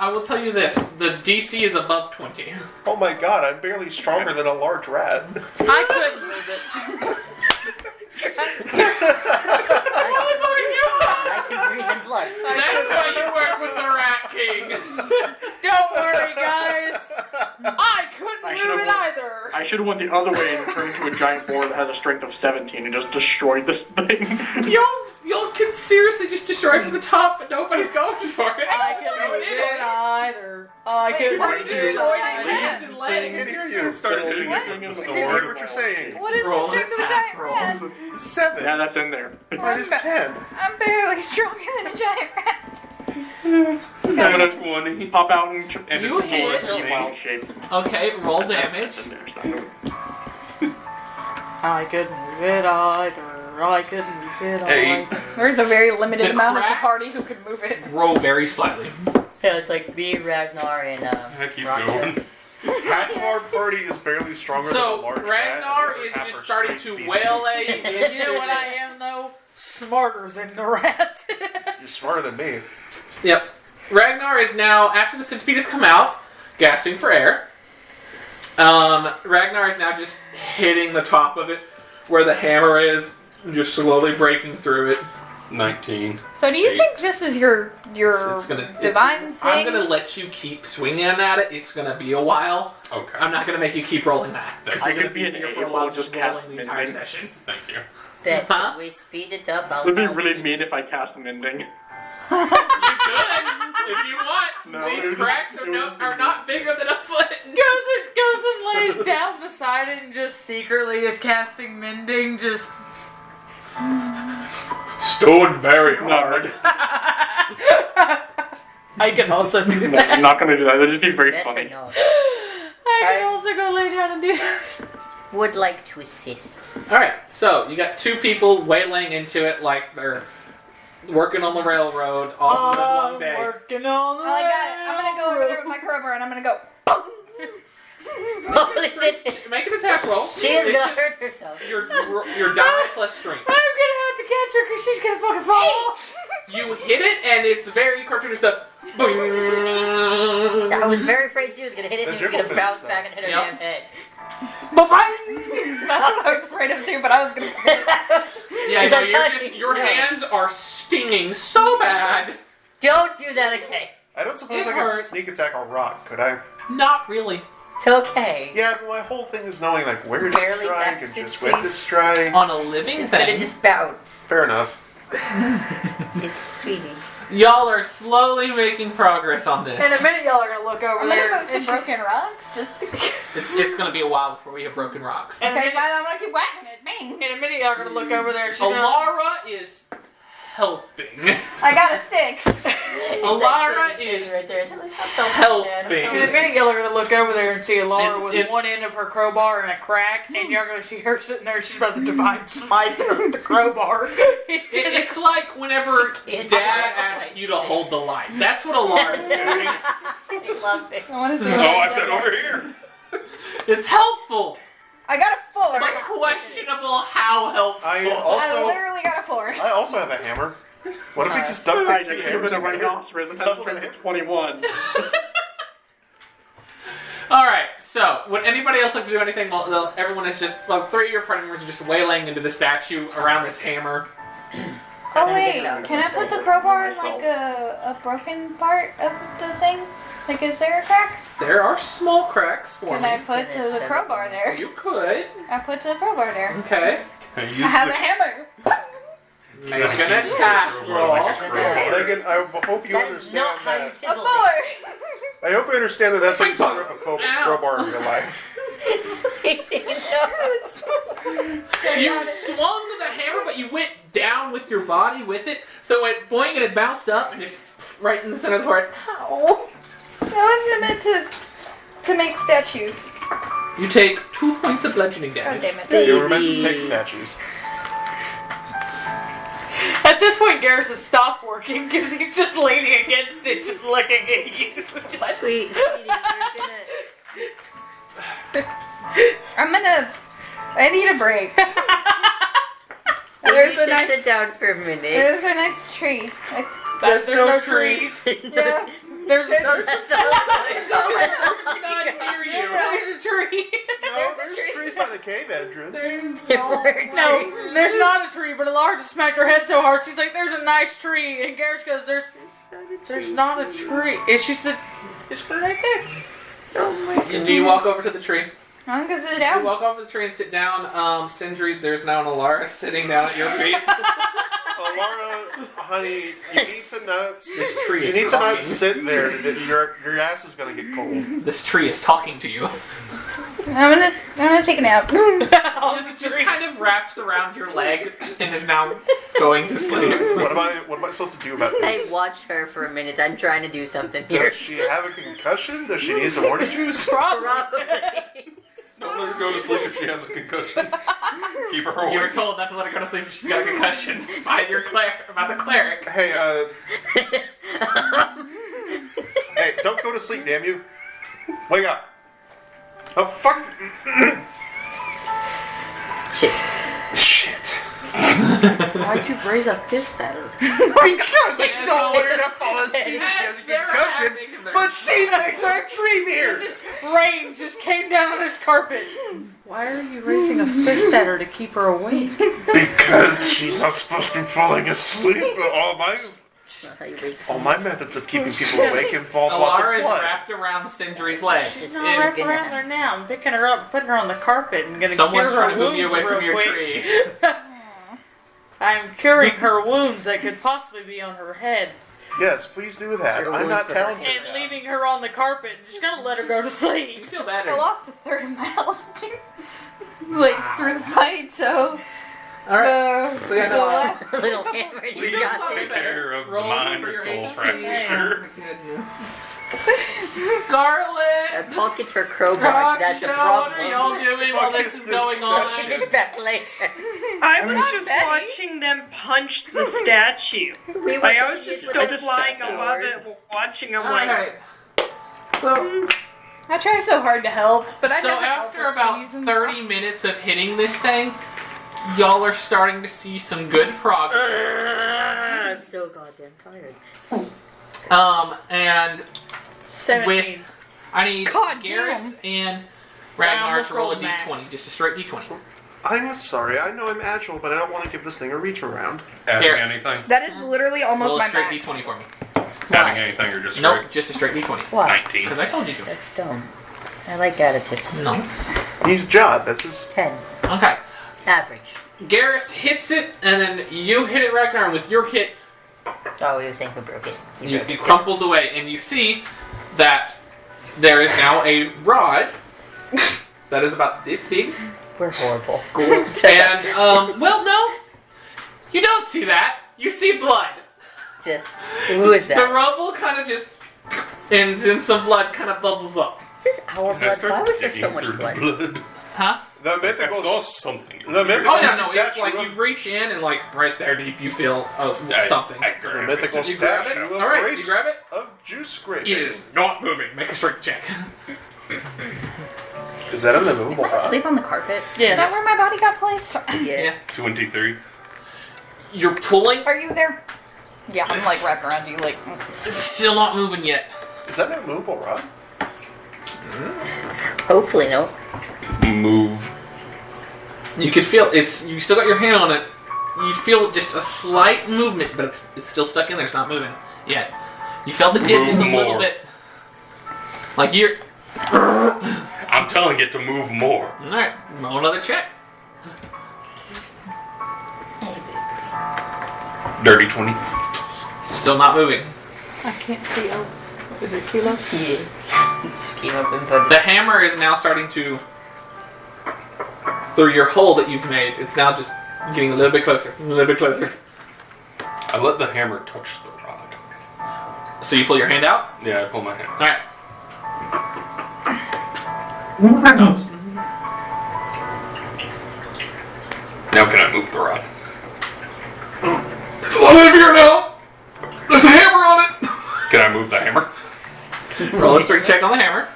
I will tell you this. The DC is above 20. Oh my god, I'm barely stronger than a large rat. I couldn't move it. I can breathe in blood. That's why you work with the Rat King. Don't worry, guys. I couldn't I move should've it won. either. I should have went the other way and turned into a giant boar that has a strength of 17 and just destroyed this thing. Y'all can seriously just destroy it from the top, but nobody's going for it. I couldn't move it either. I Wait, couldn't what move is it this? either. Hands and I legs. can hear you. Started hitting What? it with I the can hear sword. what you're saying. What is Roll the an strength of a attack giant roll. rat? 7. Yeah, that's in there. Mine is 10. I'm barely stronger than a giant rat. I'm gonna 20. Pop out and You it's hit. a wild shape. Okay, roll damage. That's in there, so. I couldn't move it either. I couldn't move it Hey. either. There's a very limited The amount of the cracks- party who can move it. Grow very slightly. Yeah, it's like me, Ragnar, and I keep Roger. going. Half of our party is barely stronger than a So, large rat. Ragnar and is half just are starting straight to beast waylay beasts. into You know what I am though? Smarter than the rat. You're smarter than me. Yep. Ragnar is now, after the centipede has come out, gasping for air. Ragnar is now just hitting the top of it where the hammer is, just slowly breaking through it. 19. So do you 8. think this is your It's gonna, divine thing? I'm gonna let you keep swinging at it. It's gonna be a while. Okay. I'm not gonna make you keep rolling that. That's You're I gonna could be an here for a April, while, just just cast rolling the entire mending. session. Thank you. Bet Huh? we speed it up. I'll It'd be help really you. mean if I cast an ending. You could, if you want. No, These it was- cracks it are, was- are not bigger than a foot. goes and lays down beside it and just secretly is casting mending. Just Stone very hard. I can also do No, I'm not gonna do that. That'd just be very Bet funny. you know. I can also go lay down and do that. Would like to assist. Alright, so you got two people wailing into it like they're working on the railroad all in one day. Working on the Oh, I got it. I'm gonna go over there with my crowbar and I'm gonna go. Make an attack roll. She is It's gonna just hurt herself. your die plus strength. I'm gonna have to catch her because she's gonna fucking fall. You hit it and it's very cartoonish. The I was very afraid she was gonna hit it and The it was gonna dribble bounce physics, back and hit her Yep. damn head. That's what I was afraid of too, but I was gonna. Yeah, no, your hands are stinging so bad. Don't do that, okay? I don't suppose It I could hurts. sneak attack a rock, could I? Not really. It's okay. Yeah, but my whole thing is knowing like where to Barely strike tap and six, just when to please. strike. On a living It's gonna thing, just bounce. Fair enough. It's sweetie. y'all are slowly making progress on this. In a minute, y'all are gonna look over I'm there. gonna move and some she's- broken rocks. Just. It's gonna be a while before we hit broken rocks. And Okay, fine. I'm gonna keep whacking it. Bang. in a minute, y'all are gonna look over there. She's gonna, Alara is helping. I got a 6. Alara is helping. in a minute, y'all are gonna look over there and see Alara with It's- one end of her crowbar and a crack, and you're gonna see her sitting there. She's about to divine smite the crowbar. It's like whenever can't Dad do it. asks you to hold the light. That's what Alara's doing. I love it. I want to see. Oh, I said over here. It's helpful, I got a 4. but questionable how helpful. I literally got a 4. I also have a hammer. What if we just duct Alright, tape I two could have hammers been a together? rhinoceros and had a strength of 21. Alright, so would anybody else like to do anything while everyone is just, well, 3 of your party members are just wailing into the statue around this hammer? Oh wait, can I put the crowbar in like a broken part of the thing? Like, is there a crack? There are small cracks for Can me. I put the crowbar there? You could. I put the crowbar there. Okay. I have a hammer. Make an attack roll. Megan, I hope you That is understand not how you that. A chisel 4. I hope you understand that that's how you strip a Ow. crowbar in real life. You swung the hammer, but you went down with your body with it, so it went boing and it bounced up and just right in the center of the heart. Ow. That wasn't meant to make statues. You take 2 points of bludgeoning God damage. damn it. You were meant to take statues. At this point, Garrus has stopped working because he's just leaning against it, just looking at you. Sweet, sweetie, I need a break. you There's a should nice, sit down for a minute. there's a nice tree. There's no trees. Yeah. There's a That's the whole not near you. There's a tree. No, there's trees by the cave entrance. No, there's not a tree, but Alara just smacked her head so hard, she's like, there's a nice tree. And Garrus goes, there's not a tree. And she said, it's right there. Oh my god. Do you walk over to the tree? I'm gonna sit You down. walk over to the tree and sit down. Sindri, there's now an Alara sitting down at your feet. Laura, honey, you need to not. This tree You is need to talking. not sit there. Your ass is gonna get cold. This tree is talking to you. I'm gonna take a nap. Just kind of wraps around your leg and is now going to sleep. What am I supposed to do about I this? watched her for a minute. I'm trying to do something here. Does she have a concussion? Does she need some orange juice? Probably. Don't let her go to sleep if she has a concussion. Keep her awake. You were told not to let her go to sleep if she's got a concussion by the cleric. Hey, hey, don't go to sleep, damn you! Wake up! Oh fuck! Shit. Shit! Why'd you raise a fist at her? Because I don't want her to fall asleep. She has a They're concussion, having their- but she thinks I'm tree beer. Just rain just came down on this carpet. Why are you raising a fist at her to keep her awake? Because she's not supposed to be falling asleep. But Not how you wake all someone. my methods of keeping people awake involve lots Alara of is blood. wrapped around Sindri's leg. She's not wrapped gonna around her now. I'm picking her up, putting her on the carpet, and gonna Someone's cure her trying to move you wounds away from real your quick. tree. I'm curing her wounds that could possibly be on her head, Yes, please do that. Your I'm not wounds for her. talented. and leaving her on the carpet. Just gonna let her go to You sleep. feel better. I lost a third of my health. Like through the fight, so. Alright. So yeah, no. Little hammer, you Please got take it. care of the Roll mind for your skull HP. fracture. Oh my goodness. Scarlet! Paul gets her crowbar. That's a What problem. are y'all doing while Fuck this is is this going on? session? Back later. I was not just Betty. watching them punch the statue. We were Like, I was thinking just it still with flying the above it, swords. watching them like. Alright. So, I try so hard to help, but I so never help after with about cheese and 30 minutes of hitting this thing, y'all are starting to see some good progress. I'm so goddamn tired. And 17. I need God Garrus and Ragnar Round to roll a the max. d20, just a straight d20. I'm sorry. I know I'm agile, but I don't want to give this thing a reach around. Adding Garrus. anything? That is literally almost Roll a my straight max. d20 for me. Adding anything or just straight? Nope, just a straight d20. What? 19. Because I told you to. That's dumb. I like additives. No. He's Jod. That's his. 10. Okay. Average. Garrus hits it, and then you hit it, Ragnar, and with your hit, Oh, he was saying who broke it. You broke it it. crumples away, and you see that there is now a rod that is about this big. We're horrible. And, well, no. You don't see that. You see blood. Just, who is The that? rubble kind of just, and then some blood kind of bubbles up. Is this our I blood? start Why was there so digging much through blood? the blood. Huh? The I mythical. saw something. The mythical. Oh, yeah, no, it's statue like of- you reach in and, like, right there deep, you feel something. I The grab mythical it. You grab it? statue of Alright, grace you grab it? of juice scraping. It is not moving. Make a strength check. Is that an immovable I rod? sleep on the carpet. Yes. Is that where my body got placed? Yeah. 23. You're pulling. Are you there? Yeah, I'm like wrapped around you, like. It's still not moving yet. Is that an immovable rod? Hopefully, no. Move. You can feel it's. You still got your hand on it. You feel just a slight movement, but it's still stuck in there. It's not moving yet. You felt it dip Move just a little more. bit. Like you're. I'm telling it to move more. All right, roll another check. Dirty 20. Still not moving. I can't see. Oh, is it Kilo? Yeah. Just came up and put The hammer is now starting to. Through your hole that you've made, it's now just getting a little bit closer. A little bit closer. I let the hammer touch the rod. So you pull your hand out. Yeah, I pull my hand. All right. Oops. Now can I move the rod? It's a lot heavier now. There's a hammer on it. Can I move the hammer? Roll a strength check on the hammer.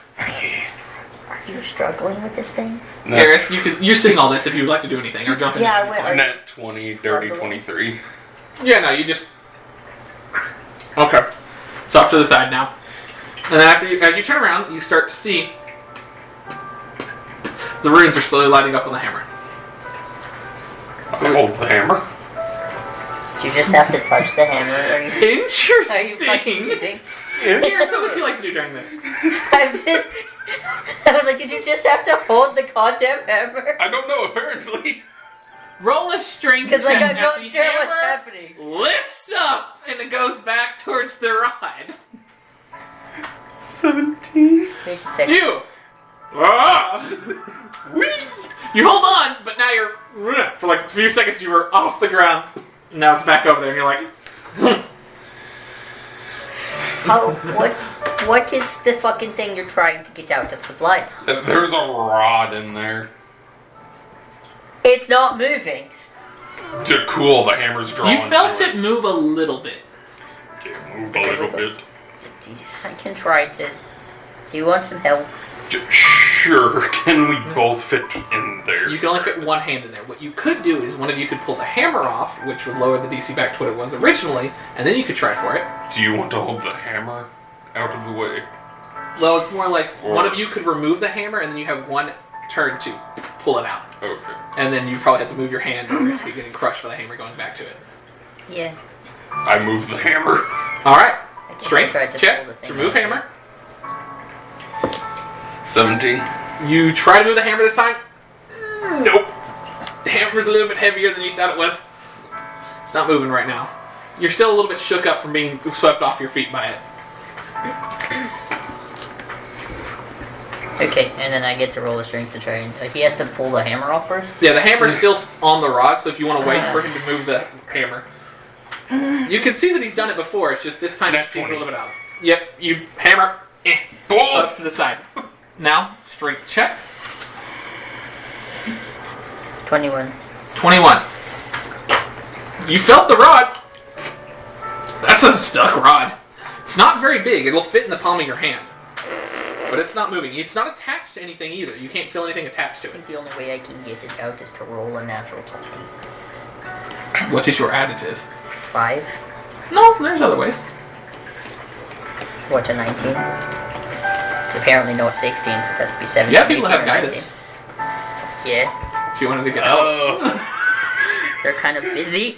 Are you struggling with this thing? No. Garrus, you're seeing all this if you would like to do anything or jump in. Yeah, I went. Net 20, dirty 23. Yeah, no, you just. Okay. It's off to the side now. And then as you turn around, you start to see the runes are slowly lighting up on the hammer. I hold the hammer. You just have to touch the hammer. Are you fucking Interesting. kidding? Garrus, what would you like to do during this? I was like, did you just have to hold the goddamn hammer? I don't know, apparently. Roll a strength Because like check I'm as not the sure what's hammer happening. lifts up and it goes back towards the rod. 17. 56. You! Ah! Whee! You hold on, but now you're... For like a few seconds you were off the ground. Now it's back over there and you're like... What is the fucking thing you're trying to get out of the blood? There's a rod in there. It's not moving. To cool, the hammer's drawing. You felt to it move a little bit. Yeah, move a little bit. I can try to. Do you want some help? Sure, can we both fit in there? You can only fit one hand in there. What you could do is one of you could pull the hammer off, which would lower the DC back to what it was originally, and then you could try for it. Do you want to hold the hammer out of the way? Well, it's more like Or- one of you could remove the hammer, and then you have one turn to pull it out. Okay. And then you probably have to move your hand or risk it getting crushed by the hammer going back to it. Yeah. I move the hammer. Alright. I guess I Strength tried to check. pull the thing Remove out. hammer. 17. You try to move the hammer this time. Nope. The hammer's a little bit heavier than you thought it was. It's not moving right now. You're still a little bit shook up from being swept off your feet by it. Okay, and then I get to roll a strength to try and. He has to pull the hammer off first? Yeah, the hammer's still on the rod, so if you want to wait for him to move the hammer. You can see that he's done it before, it's just this time it Net seems a 20. little bit out. Yep, you hammer. Pull! Up to the side. Now, strength check. 21. 21. You felt the rod. That's a stuck rod. It's not very big. It'll fit in the palm of your hand. But it's not moving. It's not attached to anything either. You can't feel anything attached to I it. think the only way I can get it out is to roll a natural 20. What is your additive? 5. No, there's other ways. What, a 19? It's apparently not 16, so it has to be 17. Yeah, people 18, have or guidance. 19. Yeah, If you wanted to get help. Oh. they're kind of busy.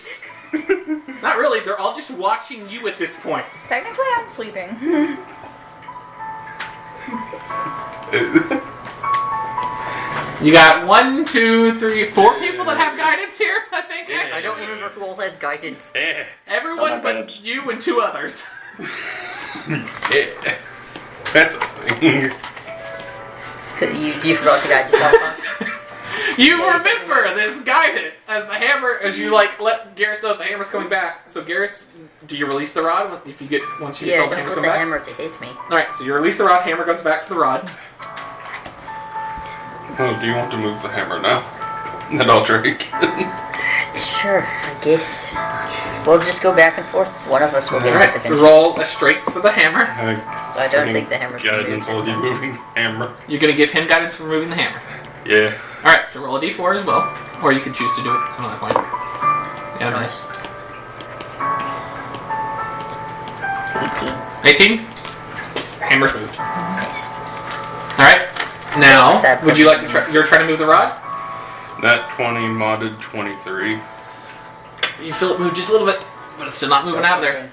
Not really. They're all just watching you at this point. Technically, I'm sleeping. You got 1, 2, 3, 4 people that have guidance here, I think. Yeah. I Actually. don't remember who all has guidance. Eh. Everyone Oh, my but goodness. you and 2 others. Yeah. That's a thing. You forgot to guide yourself, huh? You remember this guidance as the hammer, as you like let Garrus know that the hammer's coming back. So Garrus, do you release the rod if you get once you get Yeah, told the don't hammer's put coming the back? hammer to hit me. All right, so you release the rod. Hammer goes back to the rod. Oh, do you want to move the hammer now? Then I'll try again. Sure, I guess. We'll just go back and forth. One of us will All get right, hit eventually. roll a strength for the hammer. I don't think the hammer's gonna guidance move while this you time. moving the hammer. You're gonna give him guidance for removing the hammer. Yeah. All right, so roll a d4 as well, or you could choose to do it at some other point. Yeah, Nice. 18. Hammer's moved. Nice. All right. Now, Except would you for- like to try? You're trying to move the rod. That 20 modded 23. You feel it move just a little bit, but it's still not moving out of there.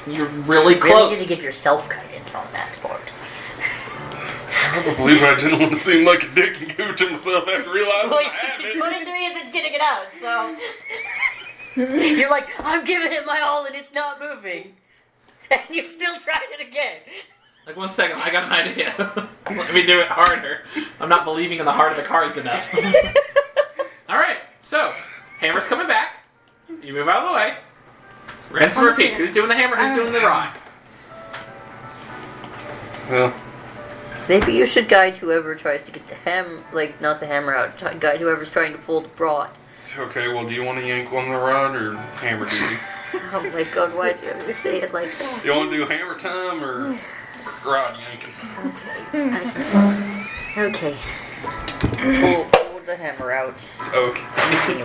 You're really Really close. need to give yourself guidance on that part. Probably I didn't want to seem like a dick and give it to myself after realizing I had it. 23 isn't getting it out, so. You're like, I'm giving it my all and it's not moving. And you still tried it again. Like 1 second, I got an idea. Let me do it harder. I'm not believing in the heart of the cards enough. All right, so hammer's coming back. You move out of the way. Rinse and repeat. Who's doing the hammer? Who's doing the rod? Well, Maybe you should guide whoever tries to get the not the hammer out. Guide whoever's trying to pull the rod. Okay, well, do you want to yank on the rod or hammer duty? Oh my god, why'd you have to say it like that? You want to do hammer time or rod yanking? Okay. Pull the hammer out. Okay.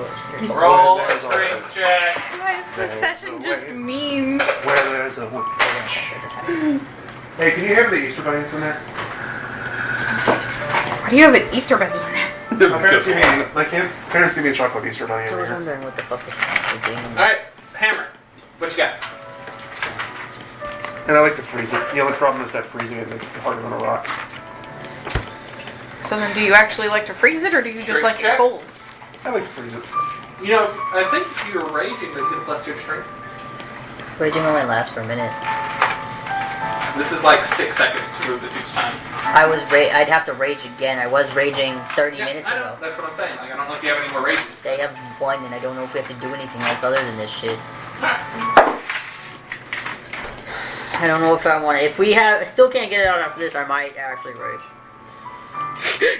Roll a There's all strength the- check. Why is this session just mean? Where there's a witch. Hey, can you have the Easter bunnies in there? Why do you have an Easter bunny in there? My parents give me a chocolate Easter bunny I every was year. wondering what the fuck is happening. Alright, hammer. What you got? And I like to freeze it. The only problem is that freezing it makes it harder than a rock. So then do you actually like to freeze it, or do you just Strength like check? it cold? I like to freeze it. You know, I think if you were raging, you get a +2 to strength. Raging only lasts for a minute. This is like 6 seconds to move this each time. I'd have to rage again. I was raging 30 Yeah, minutes I know. ago. That's what I'm saying. Like, I don't know if you have any more rages. I have one, and I don't know if we have to do anything else other than this shit. I don't know if I want to. If we still can't get it out after this, I might actually rage.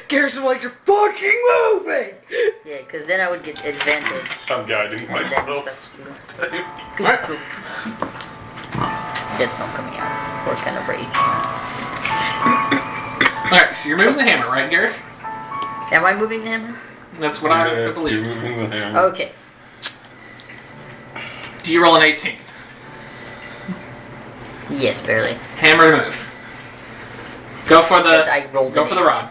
Garrison, like, you're fucking moving! Yeah, because then I would get advantage. I'm guiding myself. Good Alright. job. It's not coming out. We're kind of rage. Alright, so you're moving the hammer, right, Garrus? Am I moving the hammer? That's what I You're believe. moving the hammer. Okay. Do you roll an 18? Yes, barely. Hammer moves. Go for Yes, the I rolled go an for the 18. rod.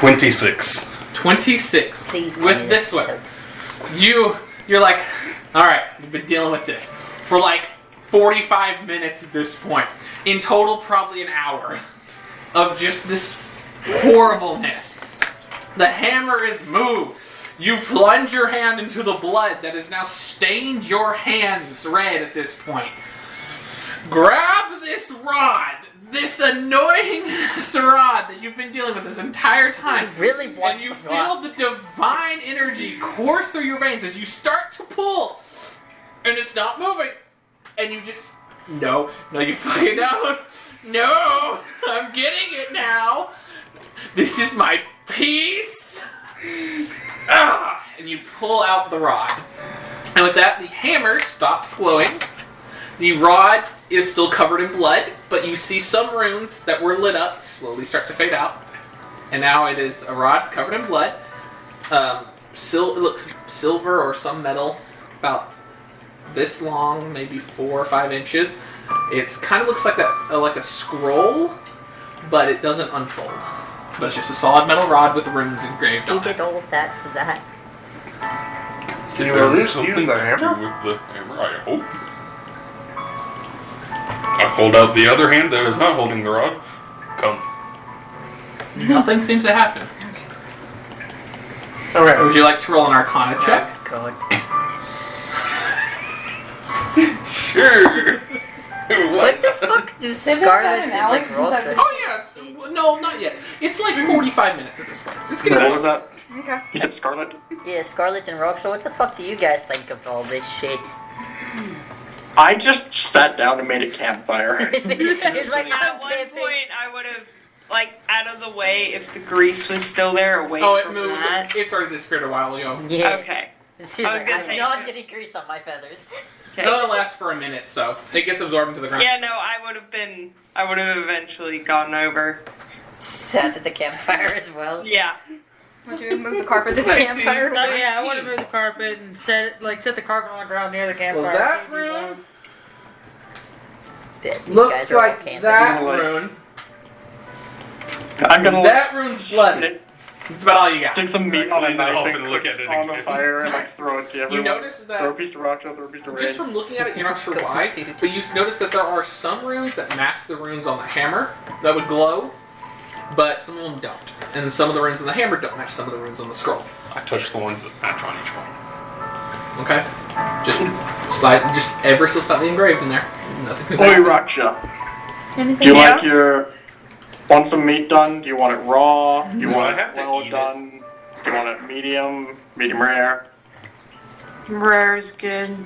26. 26. Please tell me With this that's one. You're like, alright, we've been dealing with this for like 45 minutes at this point. In total, probably an hour of just this horribleness. The hammer is moved. You plunge your hand into the blood that has now stained your hands red at this point. Grab this rod, this annoying rod that you've been dealing with this entire time. I really want And you the feel rod. the divine energy course through your veins as you start to pull. And it's not moving. And you just, no, you find out. No, I'm getting it now. This is my piece. And you pull out the rod. And with that, the hammer stops glowing. The rod is still covered in blood, but you see some runes that were lit up slowly start to fade out. And now it is a rod covered in blood. It looks silver or some metal, about this long, maybe 4 or 5 inches. It's kind of looks like like a scroll, but it doesn't unfold. But it's just a solid metal rod with runes engraved You on did it. all of that for that. Can you There's at least something use the to hammer? do with the hammer, I hope. I hold out the other hand that is not holding the rod. Come. Nothing seems to happen. Alright. Would you like to roll an Arcana check? Oh, God. Sure. What the fuck do They've been Scarlet about an and hour like since I've been- Oh yes. No, not yet. It's like 45 minutes at this point. It's getting What close. was that? Okay. You said Scarlet? Yeah, Scarlet and Rock. So what the fuck do you guys think of all this shit? I just sat down and made a campfire. It's like, Yeah, I'm at one camping. point I would have, like, out of the way if the grease was still there away Oh, it from moves. that. It's already disappeared a while ago. Yeah. Okay. She's I was like, gonna I'm say, not too. getting grease on my feathers. It only lasts for a minute, so it gets absorbed into the ground. Yeah, no, I would have eventually gone over. Sat at the campfire as well. Yeah. Would you move the carpet to the 19. campfire? Oh yeah, I want to move the carpet and set the carpet on the ground near the campfire. Well, that room Bet these looks guys are all like camping. that Like- rune. I'm gonna That rune's bloody. That's about all you got. stick some meat on a Clean it off knife and look at it on the again. fire and like throw it to everyone. You notice that Throw a piece of rock, throw a piece of just red. from looking at it, you're not sure Got some why, food. but you notice that there are some runes that match the runes on the hammer that would glow, but some of them don't. And some of the runes on the hammer don't match some of the runes on the scroll. I touched the ones that match on each one. Okay? Just ever so slightly engraved in there. Nothing Oi, Raksha. Do you like want some meat done? Do you want it raw? Do you Do I want have it to well eat it? done? Do you want it medium rare? Rare's good.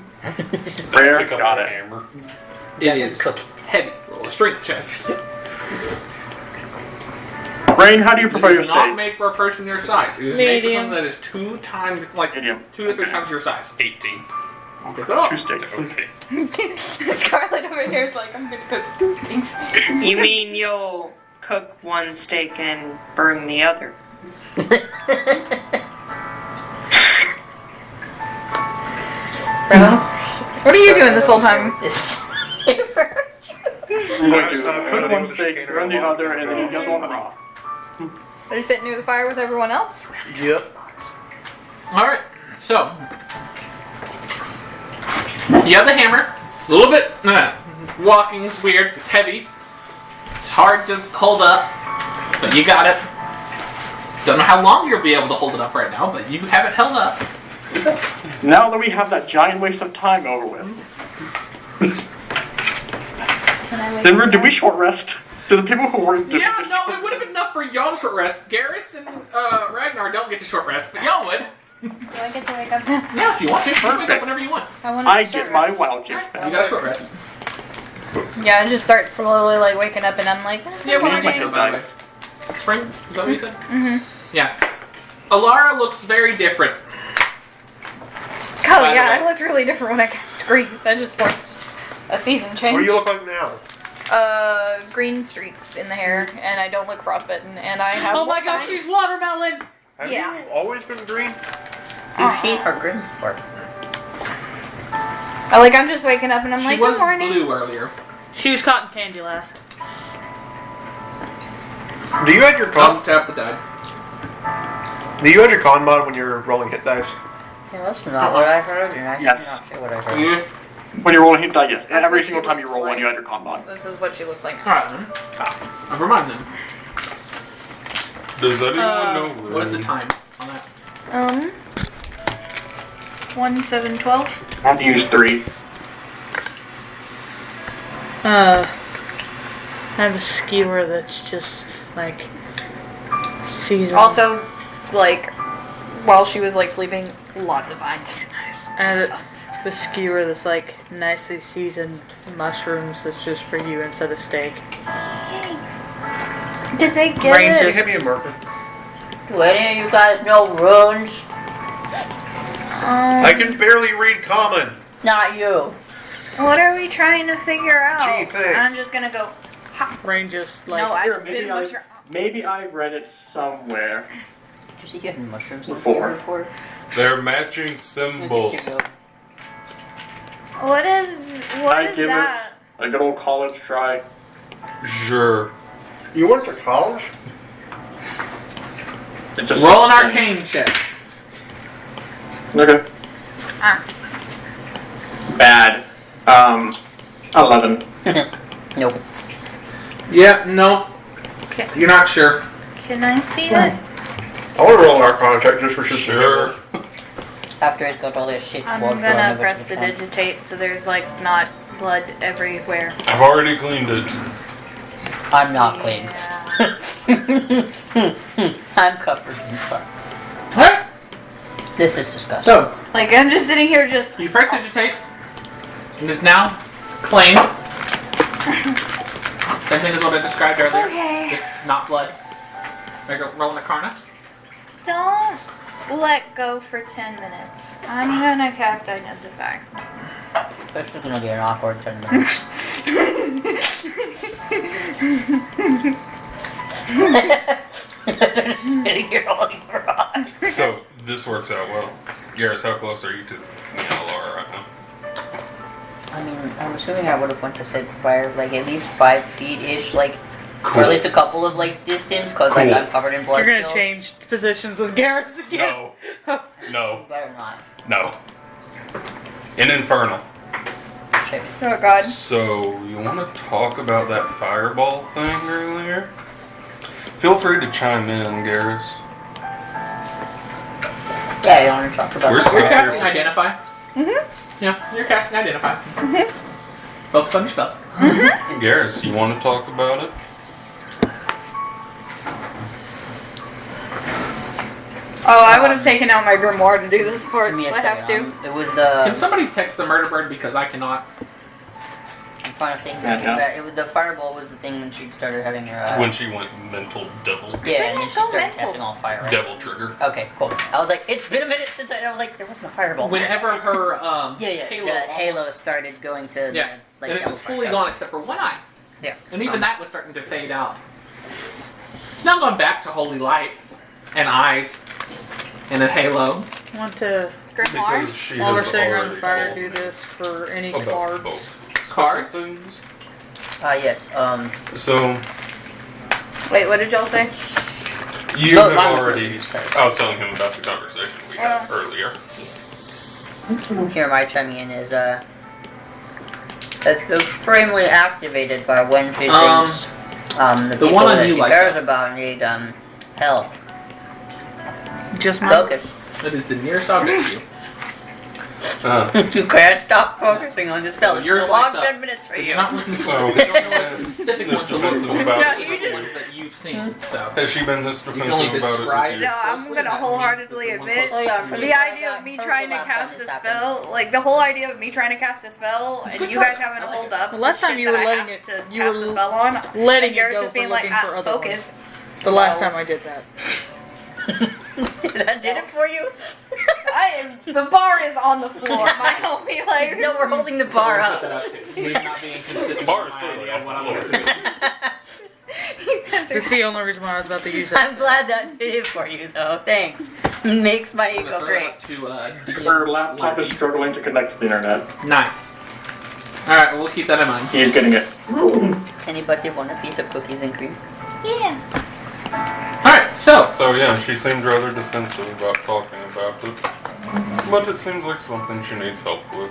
Rare? Pick up Got the it. hammer. It is Cookie. heavy. Roll a strength check. Rain, how do you prefer your It is not steak? made for a person your size. It is made for Medium. something that is 2 times, like Medium. 2 to 3 Okay. times your size. 18. Pick it up. 2 steaks. Okay. Scarlett over here is like, I'm gonna cook 2 steaks. You mean you'll cook one steak and burn the other? Bro, what are you doing this whole time? I'm going to Stop trying to cook do one the steak, chicken run the or other, and then eat the other one raw. Are you sitting near the fire with everyone else? Yep. Alright, so. You have the hammer. It's a little bit. Walking is weird. It's heavy. It's hard to hold up. But you got it. Don't know how long you'll be able to hold it up right now, but you have it held up. Now that we have that giant waste of time over with, did we short rest? Did the people who weren't? Yeah, no, it would have been enough for y'all to short rest. Garrus and Ragnar don't get to short rest, but y'all would. Do I get to wake up now? Yeah, if you want to. You can wake up whenever you want. I get my wild You gift got a short rest. Yeah, I just start slowly like waking up and I'm like, Yeah, I what need are my you hit doing? dice. Spring? Is that what you said? mm-hmm. Yeah. Alara looks very different. Oh By the yeah, way. I looked really different when I cast Grease. I just watched a season change. What do you look like now? Green streaks in the hair, and I don't look frostbitten, and I have. Oh my gosh, she's watermelon! Have Yeah. you always been green? You've seen her green before. I'm just waking up and I'm She like, was good morning. blue earlier. She was cotton candy last. Do you add your con? Tap the die. Do you add your con mod when you're rolling hit dice? Yeah, that's not what I heard, and I should Yes. not say what I heard. You When you're rolling hit die, yes. That's Every what single she time you looks roll one, like. you add your con mod. This is what she looks like. Alright then. Never mind then. Does anyone know What is the Rain? time on that? 1/7/12. I have to use 3. I have a skewer that's just like seasoned. Also, while she was sleeping, lots of vines. I have a skewer that's like nicely seasoned mushrooms that's just for you instead of steak. Did they get Rain Can you just- hand me a marker? Do any of you guys know runes? I can barely read common. Not you. What are we trying to figure out? Gee, thanks. I'm just gonna go. Rain just like No, Here, I've been mushroom. maybe I read it somewhere. Did you see you had mushrooms Before. before? They're matching Look symbols. at you go. What is I give that? it a good old college try. Sure. You went to college? It's a Roll an system. arcane check. Okay. Ah. Bad. 11. Nope. Yeah, no. Okay. You're not sure. Can I see it? I want to roll an arcana check just for shits and Sure. giggles. After it's got all this shit I'm swallowed gonna down, press which the one? digitate so there's not blood everywhere. I've already cleaned it. I'm not clean. Yeah. I'm covered in blood. Alright. This is disgusting. So, I'm just sitting here just. you press digitate. It is now clean. Same thing as what I described earlier. Okay. Just not blood. Roll an arcana. Don't let go for 10 minutes. I'm gonna cast Identify. This is gonna be an awkward 10 minutes. Sitting here holding her on. So this works out well. Garrus, how close are you to Laura right now? I mean, I'm assuming I would have went to sit fire at least 5 feet-ish, or Cool. at least a couple of distance, because Cool. I'm covered in blood you're gonna still. change positions with Garrus again. No. No. Better not. No. In Infernal. Shit. Oh god. So, you want to talk about that fireball thing earlier? Feel free to chime in, Garrus. Yeah, you want to talk about We're that? You're stuck casting here. Identify. Yeah, you're casting Identify. Focus on your spell. Garrus, you want to talk about it? Oh, I would have taken out my grimoire to do this part. Give me a I have second. to. It was the... Can somebody text the murder bird because I cannot? trying to think. Yeah. It was the fireball was the thing when she started having her. When she went mental devil. Yeah, and then she started mental. casting all fire. Right? Devil trigger. Okay, cool. I was like, it's been a minute since I was like, there wasn't a fireball. Whenever her Halo, Halo, Halo started going to yeah, the, like and it was devil fully fire. gone except for one eye, Yeah. and even that was starting to fade out. It's now gone back to holy light and eyes and a halo. Want to, Grimoire? Because she while we're has sitting around already the fire, told do me this for any about cards. both Cards? things. Yes. So Wait, what did y'all say? you No, have mine was already. really just I was telling him about the conversation we had earlier. Here, my chiming in is it's extremely activated by when she thinks the people one on that you she like cares that. about need help. Just my Focus. That is the nearest object to you. You can't stop focusing on this spell. It's yours a long lights up. 10 minutes for You're you. not looking for So- you don't know what specific This ones to look defensive for. about No, it. you just- Ones that you've seen. So Has she been this you can only defensive about describe. it with you? No, I'm closely, gonna that means wholeheartedly that the one admit closest yeah, to you pretty the sure idea that of me heard trying the to last time cast this a happened. spell, like the whole idea of me trying to cast a spell, and good you try. guys having to I like hold it. up. The last the time shit you were that I letting have it- to you cast were a spell on, letting and Garrus it go just for being like, looking for other focus. ones. The last time I did that. That did it for you? The bar is on the floor. My homie, like, No, we're holding the bar Put up. that up too. Me not being consistent The bar is with my clearly idea of off what the I'm going floor. to do. This is the only reason why I was about to use it. I'm glad that did it for you, though. Thanks. Makes my I'm gonna ego throw great. it up to Her DM's laptop is line. struggling to connect to the internet. Nice. Alright, well, we'll keep that in mind. He's getting it. Anybody want a piece of cookies and cream? yeah. Alright, so. So yeah, she seemed rather defensive about talking about it. But it seems like something she needs help with.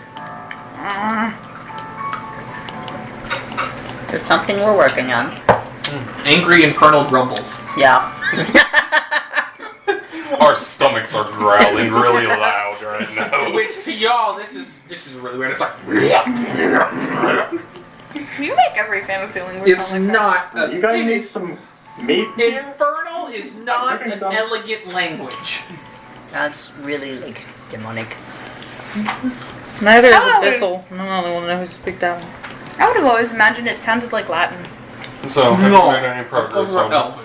There's something we're working on. Angry infernal grumbles. Yeah. Our stomachs are growling really loud right now. Which to y'all, this is really weird. It's like. You make every fantasy language It's sound like not. You guys need some meat here? Infernal is not cooking an some. elegant language. That's really, like, demonic. Neither is Oh. Abyssal. I'm the only one that knows to speak that one. I would have always imagined it sounded like Latin. So, have No. you made any progress on Oh.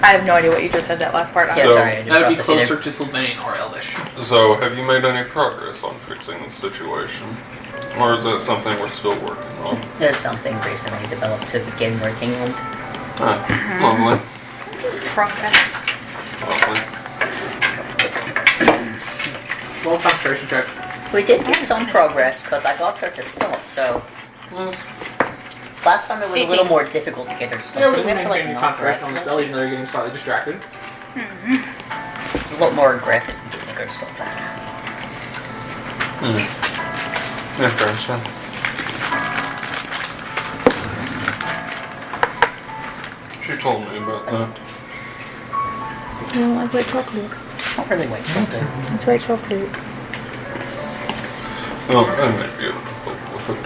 I have no idea what you just said that last part. Yeah, So- sorry. I didn't That would be process either. closer to Sylvain or Elvish. So, have you made any progress on fixing the situation? Or is that something we're still working on? There's something recently developed to begin working on. Ah, lovely. Progress. Lovely. Roll concentration check. We did get some progress because I got her to stop. So Yes. last time it was a 18. little more difficult to get her to stop. Yeah, we we can have to like maintain your knock her concentration on the out. spell, even though you're getting slightly distracted. It's a lot more aggressive to get her to stop last time. Interesting. She told me about that. You don't like white chocolate. It's not really white chocolate. It's white chocolate. Well, I might be able to help with it.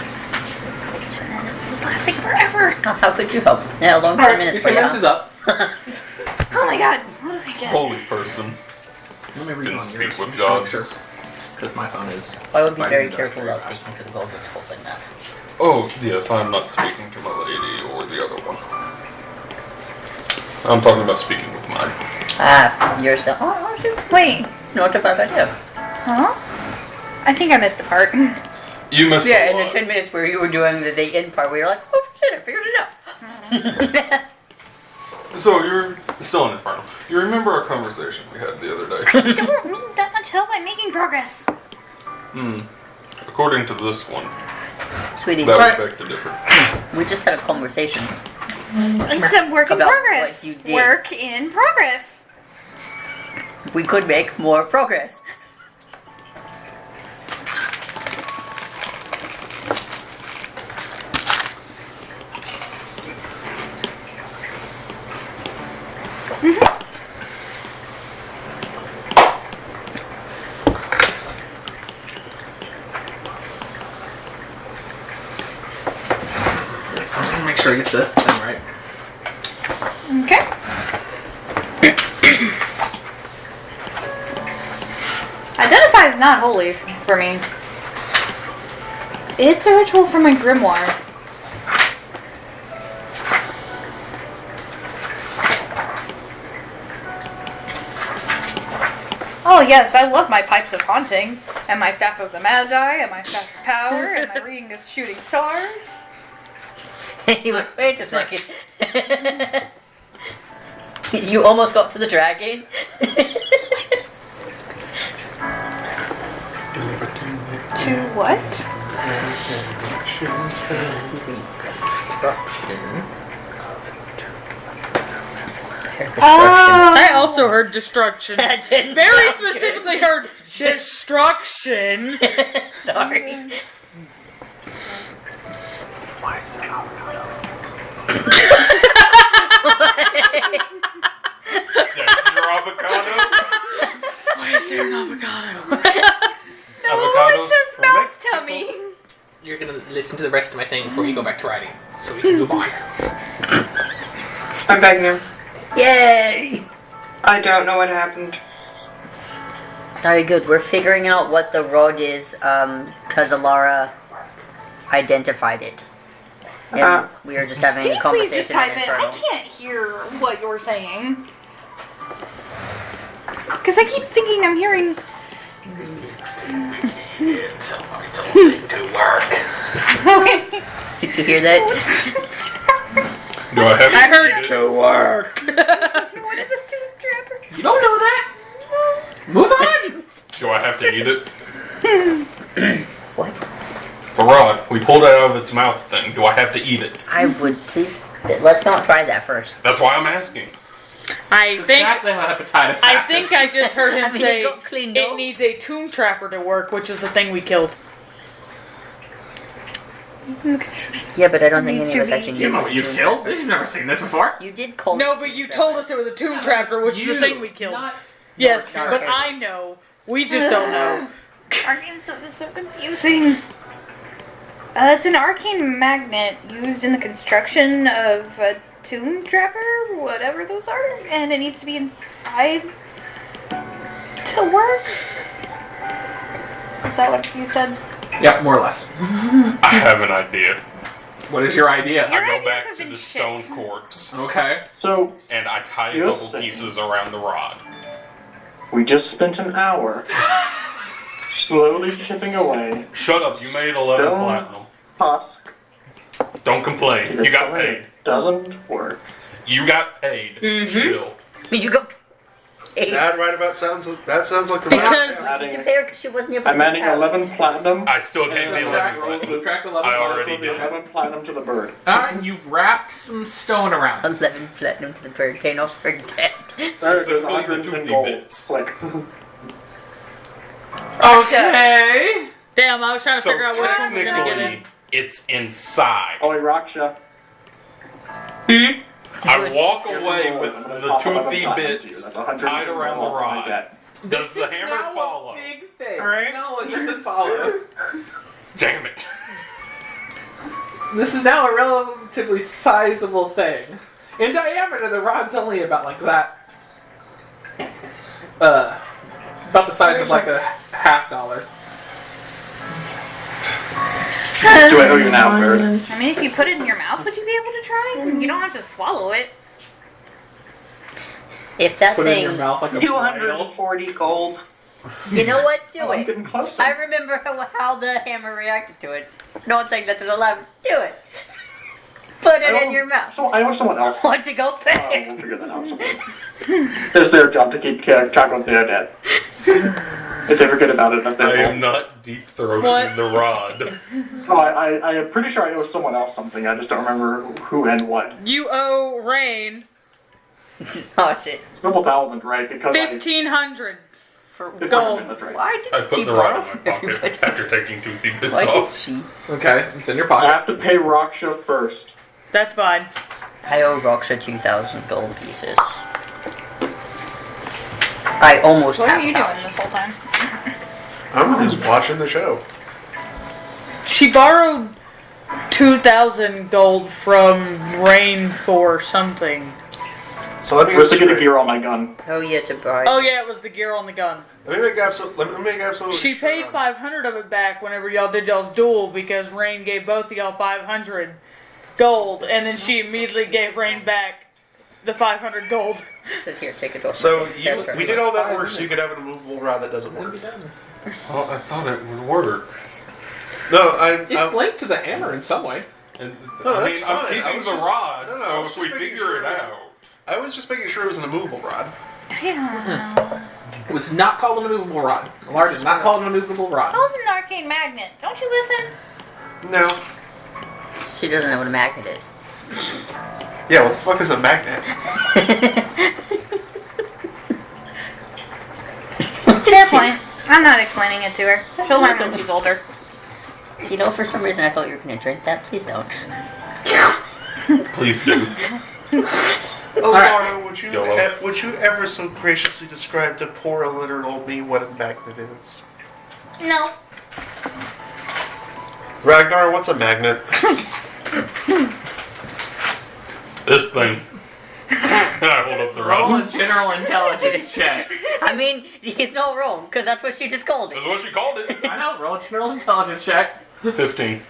This is lasting forever. How could you help? Yeah, a long 10 minutes Your for 10 minutes is you. up. Oh my god. What do we get? Holy person. Let me read Didn't on speak yours. with just to make God. sure. Because my phone is. I would be fighting very the careful dust about very speaking to the gold that's pulsing that. Oh, yes, I'm not speaking to my lady or the other one. I'm talking about speaking with mine. Ah, you're still. Oh, aren't you? Wait. Not a bad idea. Huh? I think I missed a part. You missed Yeah, a in the lot. 10 minutes where you were doing the day in part, where you're like, oh shit, I figured it out. So, you're still in Inferno. You remember our conversation we had the other day? Don't need that much help at making progress. According to this one, Sweetie, that was beg to differ. we just had a conversation. It's a work in About progress. what you did. Work in progress. We could make more progress. Make sure I get the thing right. Okay. Identify not holy for me. It's a ritual for my grimoire. Oh yes, I love my pipes of haunting, and my staff of the magi, and my staff of power, and my reading of shooting stars. Wait a second. You almost got to the dragon. To what? I also heard destruction. That didn't Very sound good. specifically heard destruction. Sorry. Your avocado? Why is there an avocado? Avocados from Mexico. Tummy. You're gonna listen to the rest of my thing before you go back to writing, so we can move on. I'm back now. Yay! I don't know what happened. Very good. We're figuring out what the rod is, because Alara identified it. And we were just having Can a you conversation please just type in it? I Infernal. can't hear what you're saying. Because I keep thinking I'm hearing. Did you hear that? Do I have I to heard eat it? to work. What is a tooth trapper? You don't know that? Move on! Do I have to eat it? What? The rod. We pulled it out of its mouth thing. Do I have to eat it? I would please. Let's not try that first. That's why I'm asking. I That's think exactly how hepatitis I happens. think I just heard him I mean, say it got cleaned it up. needs a tomb trapper to work, which is the thing we killed. Yeah, but I don't think Needs any of us to be- actually You knew know it was what you've doing killed? You've never seen this before. that. You did call No, it but a you tomb told trapper. us it was a tomb trapper, which is the thing we killed. Not Yes, North but Carolina. I know. We just don't know. Arcane stuff is so confusing. It's an arcane magnet used in the construction of a tomb trapper, whatever those are, and it needs to be inside to work. Is that what you said? Yep, more or less. I have an idea. What is your idea? Your I go ideas back have to been the shit. stone quartz Okay. So, and I tie a You're couple sick. pieces around the rod. we just spent an hour slowly chipping away. Shut up, you made 11 Don't- platinum. Husk. Don't complain. Because You got something paid. Doesn't work. You got paid. Chill. You go. Eight. That right about sounds like the Because- right Did you pay her because she wasn't able to I'm get adding out? 11 platinum. I still gave me 11 platinum. Subtract 11. I already The did. 11 platinum to the bird. Alright, you've wrapped some stone around. 11 platinum to the bird, paying off for debt. There's Specifically the 110 toothy gold. bits. Click. Okay. Damn, I was trying to So figure out which one we're gonna get in. technically, it's inside. Oh, Raksha. I walk Here's away some with gold. I'm gonna the top 11 toothy platinum to you. bits That's 110 tied around the gold off my rod. debt. Does the This is hammer now follow? a big thing. Alright. No, it doesn't follow. Damn it. This is now a relatively sizable thing. In diameter, the rod's only about like that. About the size of like a $50. Do I owe you now, bird? I mean, if you put it in your mouth, would you be able to try? You don't have to swallow it. If that Put it in your thing. mouth like a bridle. 240 gold. You know what? Do Oh, I'm it. getting close. I remember how the hammer reacted to it. No one's saying that's an 11. Do it. Put it in your mouth. So I owe someone else. Once you go Oh, pay. we'll figure that out sometime. It's their job to keep track of their debt. If they forget about it, that's I their am fault. not deep throating What? the rod. Oh, I am pretty sure I owe someone else something. I just don't remember who and what. You owe Rain Oh shit. It's a couple thousand, right? Because 1,500 for 1500, gold. that's right. Why I did put she the borrow rod in from my pocket everybody? after taking toothy bits Why did off. she? Okay, it's in your I pocket. have to pay Raksha first. That's fine. I owe Roxa 2,000 gold pieces. I almost What have are you doing 1,000. this whole time? I'm just watching the show. She borrowed 2,000 gold from Rain for something. So let me Where's the get good straight. gear on my gun? Oh yeah, to buy. Oh yeah, it was the gear on the gun. Let me make absolutely. She paid 500 of it back whenever y'all did y'all's duel because Rain gave both of y'all 500 gold, and then she immediately gave Rain back the 500 gold. Sit here, take it off. So That's right. we did all that work so you could have an immovable rod that doesn't work. Well, I thought it would work. No, It's linked to the hammer in some way. And, No, I that's mean, I'm fine. I keeping was the just- rod, no, I so was if we just making figure sure it it was- out. I was just making sure it was an immovable rod. I don't know. It was not called an immovable rod. Alara did not call it an immovable rod. Called an arcane magnet. Don't you listen? No. She doesn't know what a magnet is. Yeah, what the fuck is a magnet? Fair point. I'm not explaining it to her. She'll learn when she's older. You know, for some reason I thought you were gonna drink that. Please don't. Please do. Oh, Alright. Laura, YOLO. would you ever so graciously describe to poor illiterate old me what a magnet is? No. Ragnar, what's a magnet? This thing. I hold up the Roll a rod. general intelligence check. I mean, he's not wrong because that's what she just called it. That's what she called it. I know, roll a general intelligence check. 15.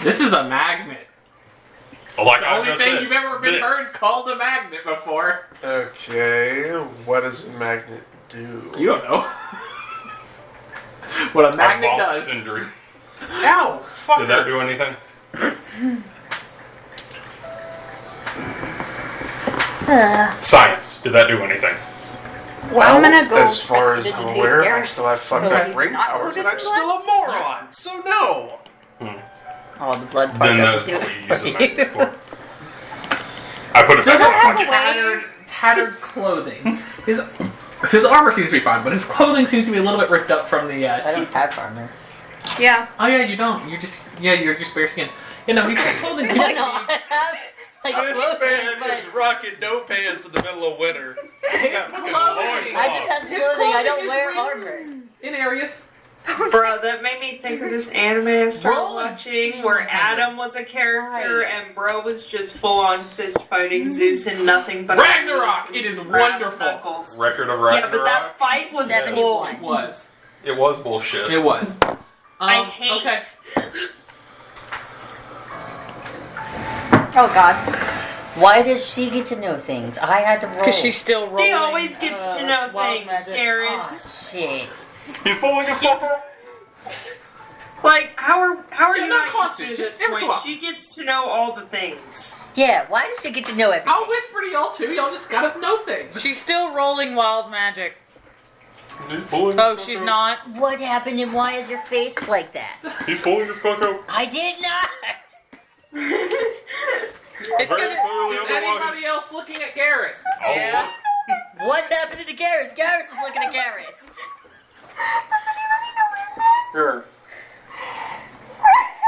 This is a magnet. Like The I only just thing said, you've ever been this. heard called a magnet before. Okay, what does a magnet do? You don't know. What a magnet I bonked does. Sindri. Ow! Fuck Did that her. do anything? Science. Did that do anything? Well, I'm gonna go as far as I'm investigate aware, I Garrus, still have fucked so up he's brain not powers and included I'm in still a moron, so no! Oh, the blood part Then that's doesn't do what it we use for a magnet you. for. I put it Still back got in some my pocket. tattered clothing. His armor seems to be fine, but his clothing seems to be a little bit ripped up from the I don't teeth. have armor. Yeah. Oh yeah, you don't. You're just bare skin. You know, his clothing seems to be I have like This clothing, man but is rocking no pants in the middle of winter. his got fucking clothing I just have His clothing. I clothing don't is wear really- armor. in areas. Bro, that made me think of this anime I started Roll a watching where D100. Adam was a character Right. and Bro was just full on fist fighting Zeus and nothing but Ragnarok! It is brass wonderful. knuckles. Record of Yeah, Ragnar. but that fight was 71. It was. It was bullshit. It was. I hate. Okay. Oh God. Why does she get to know things? I had to roll. Because she's still rolling. She always gets to know wild things, magic. Garrus. Oh, shit. He's pulling his cover. Like, how are She's you not not constant, used to just this every so point? often. She gets to know all the things. Yeah, why does she get to know everything? I'll whisper to y'all too. Y'all just gotta know things. She's still rolling wild magic. He's pulling Oh, his she's cock not. What happened and why is your face like that? out. He's pulling his cock out. I did not! It's Very gonna. clearly Is otherwise. anybody else looking at Garrus? Oh, Yeah. What's happening to Garrus? Garrus is looking at Garrus. Sure.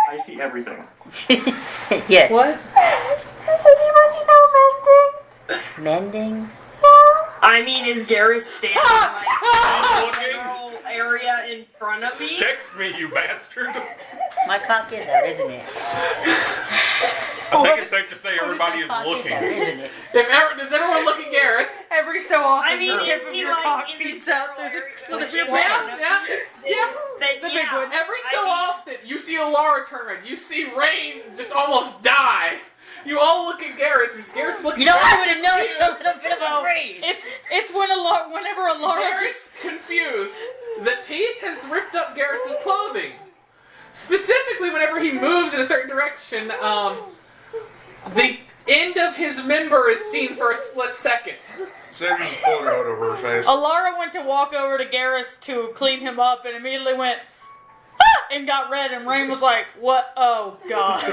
I see everything. Yes. What? Does anybody know mending? Mending? I mean, is Garrus standing like I'm in looking. the general area in front of me? Text me, you bastard. My cock is out, isn't it? I think it's safe to say everybody is My cock looking. out, isn't it? Does everyone look at Garrus? Every so often, I mean, the tip is of he your like cock in the peeks out general through area? the Like, of your yeah, mouth. Yeah, yeah. Then, The big yeah, one. Every I so mean- often, you see Alara turn around. You see Rain just almost die. You all look at Garrus, because Garrus looks. You know, I would have noticed confused. a little bit of a breeze. It's whenever Alara just. Garrus confused. The teeth has ripped up Garrus's clothing. Specifically, whenever he moves in a certain direction, the end of his member is seen for a split second. Sandra's just pulling her hood over her face. Alara went to walk over to Garrus to clean him up and immediately went, "Ah!" and got red, and Rain was like, "What? Oh, God."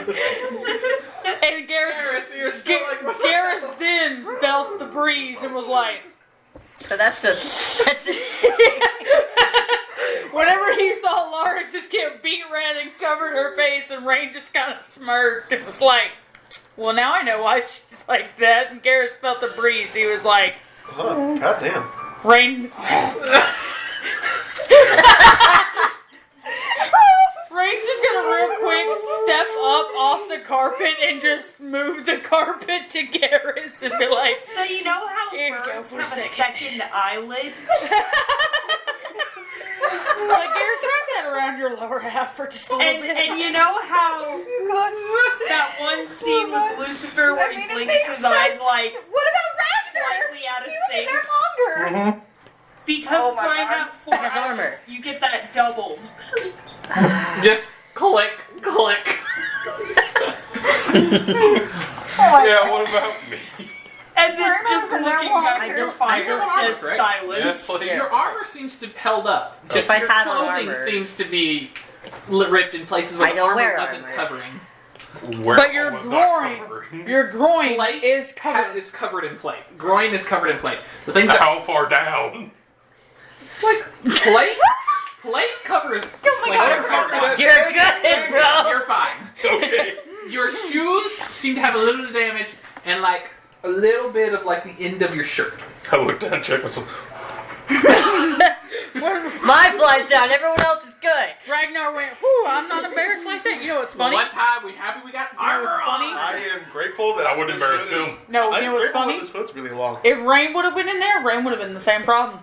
And Garrus, you're still like. Garrus then felt the breeze and was like, So that's a... whenever he saw Laura just get beat red and covered her face, and Rain just kind of smirked and was like, well, now I know why she's like that. And Garrus felt the breeze. He was like, Huh, goddamn. Rain... Rain's just gonna real quick step up off the carpet and just move the carpet to Garrus and be like, So you know how Here you go birds for a have a second. second eyelid? like Garrus, wrap that around your lower half for just a little bit. And you know how that one scene with Lucifer where he blinks his eyes like What about Ragnar? slightly out of He was in sync? there longer. Mm-hmm. Because Oh my I God. have 4 His armor. eyelids, you get that doubled. Just click, click. Yeah, what about me? And then Armor just was in there looking longer. back I at don't- fire I don't and have- right? silence. Yeah, Your armor seems to held up. Just If I your had an clothing armor- seems to be ripped in places where I the don't armor wear wasn't armor. covering. Where But your was not groin, covering. your groin Plate is covered. is covered in plate. Groin is covered in plate. The things that How far down? it's like plate. Plate covers. Oh my like, God, you're remember fine. that. You're good, bro. You're fine. Okay. Your shoes seem to have a little bit of damage and like a little bit of like the end of your shirt. I looked down and checked myself. My flies down. Everyone else is good. Ragnar went, whew, I'm not embarrassed like that. You know what's funny? One time we happy we got armor what's funny? on. I am grateful that I wouldn't this embarrass hood is- him. No, I'm you know what's grateful funny? that this hood's really long. If Rain would have been in there, Rain would have been the same problem.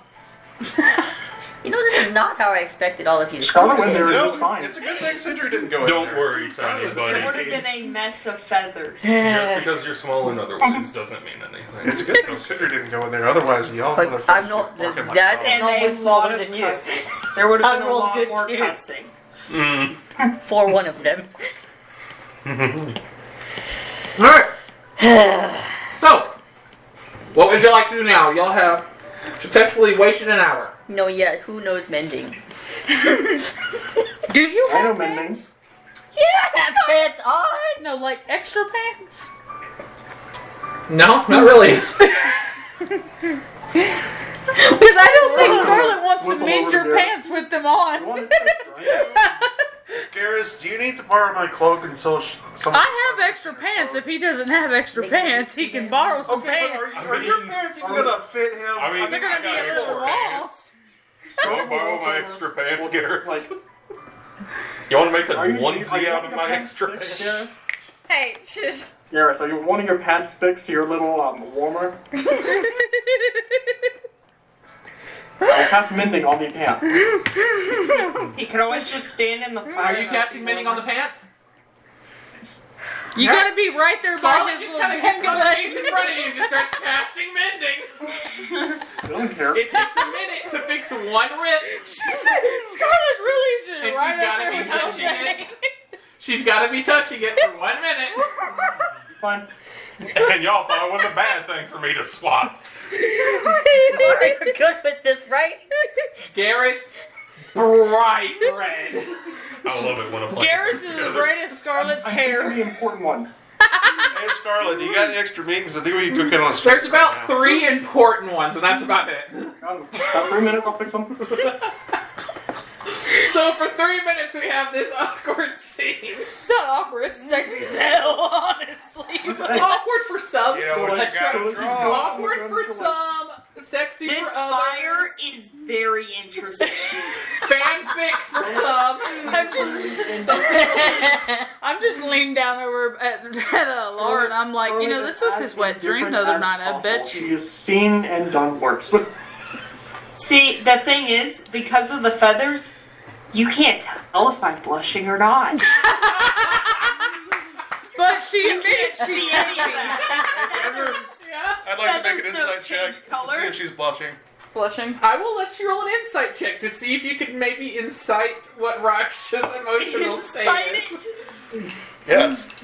You know, this is not how I expected all of you to Scarlet start. Wind there You is know, just fine. it's a good thing Sindri didn't go in Don't there. worry, Tiny It was buddy. It would have been a mess of feathers. Just because you're small in other ways doesn't mean anything. It's a good thing Sindri didn't go in there. Otherwise, y'all But motherfuckers I'm not- would be barking like that- dogs. And not a much smaller lot of than you. cussing. There would have I been a rolled lot good more too. cussing. For one of them. All right. So, what would you like to do now? Y'all have successfully wasted an hour. No, yet who knows mending? Do you I know have mending. pants? Yeah, have pants on. No, like extra pants? No, not really. Because I don't think Scarlet wants to Whistle mend over your there. pants with them You on. want extra? Garrus, do you need to borrow my cloak until someone... I have extra pants. If he doesn't have extra pants, he can borrow some Okay, pants. but are your pants even gonna fit him? I mean, They're gonna I be got a little extra long. pants. You want to borrow my extra pants, Garrus? Like, You want to make a are you onesie out of wanting my your extra pants pants? fixed, Hey, shush. Garrus, are you wanting your pants fixed to your little warmer? I'll cast mending on the pants. He could always just stand in the fire. Are you casting mending on the pants? You gotta be right there by Scarlet his just little kind of gets on the leg. face in front of you and just starts casting mending. I don't care. It takes a minute to fix one rip, She said, Scarlet really should and right she's up gotta there be with her touching leg. it. She's gotta be touching it for 1 minute. Fine. And y'all thought it was a bad thing for me to swap. Laura, you're good with this, right? Garrus, bright red. I love it when I play. Garrus is as red as Scarlet's I'm picking hair. the important ones. Hey, Scarlet, do you got any extra meat? Because I think we can cook it on a There's spit about right now. 3 important ones, and that's about it. About 3 minutes, I'll fix them. So for 3 minutes, we have this awkward scene. It's not awkward, it's sexy as hell, honestly. Awkward for some, Yeah, what you gotta draw. awkward for some, sexy This for others, fire is very interesting. fanfic for some. I'm just leaning down over at Laura and I'm like, you know, this was his wet dream the other night, I bet you. She's seen and done worse. See, the thing is, because of the feathers, you can't tell if I'm blushing or not. But she admitted can't she see anything. Yeah. I'd like to make an Feathers don't insight check change to color. see if she's blushing. blushing. I will let you roll an insight check to see if you can maybe incite what Raksha's emotional state Incite is. Yes.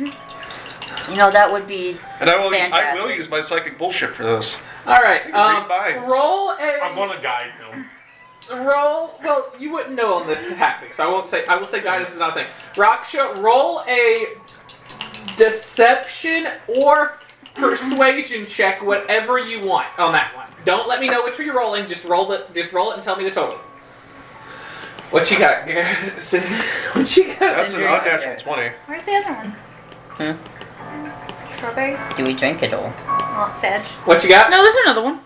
You know, that would be And I will fantastic. use my psychic bullshit for this. All right, read minds. roll I'm a gonna guide him. roll. Well, you wouldn't know on this tactic, so I won't say. I will say guidance is not a thing. Raksha, roll a deception or persuasion check, whatever you want on that one. Don't let me know which you're rolling. Just roll it. Just roll it and tell me the total. What you got, Garrett? What you got? That's an Sindri, unnatural yes. 20. Where's the other one? Strawberry? Do we drink it all? Oh, Sedge. What you got? No, there's another one.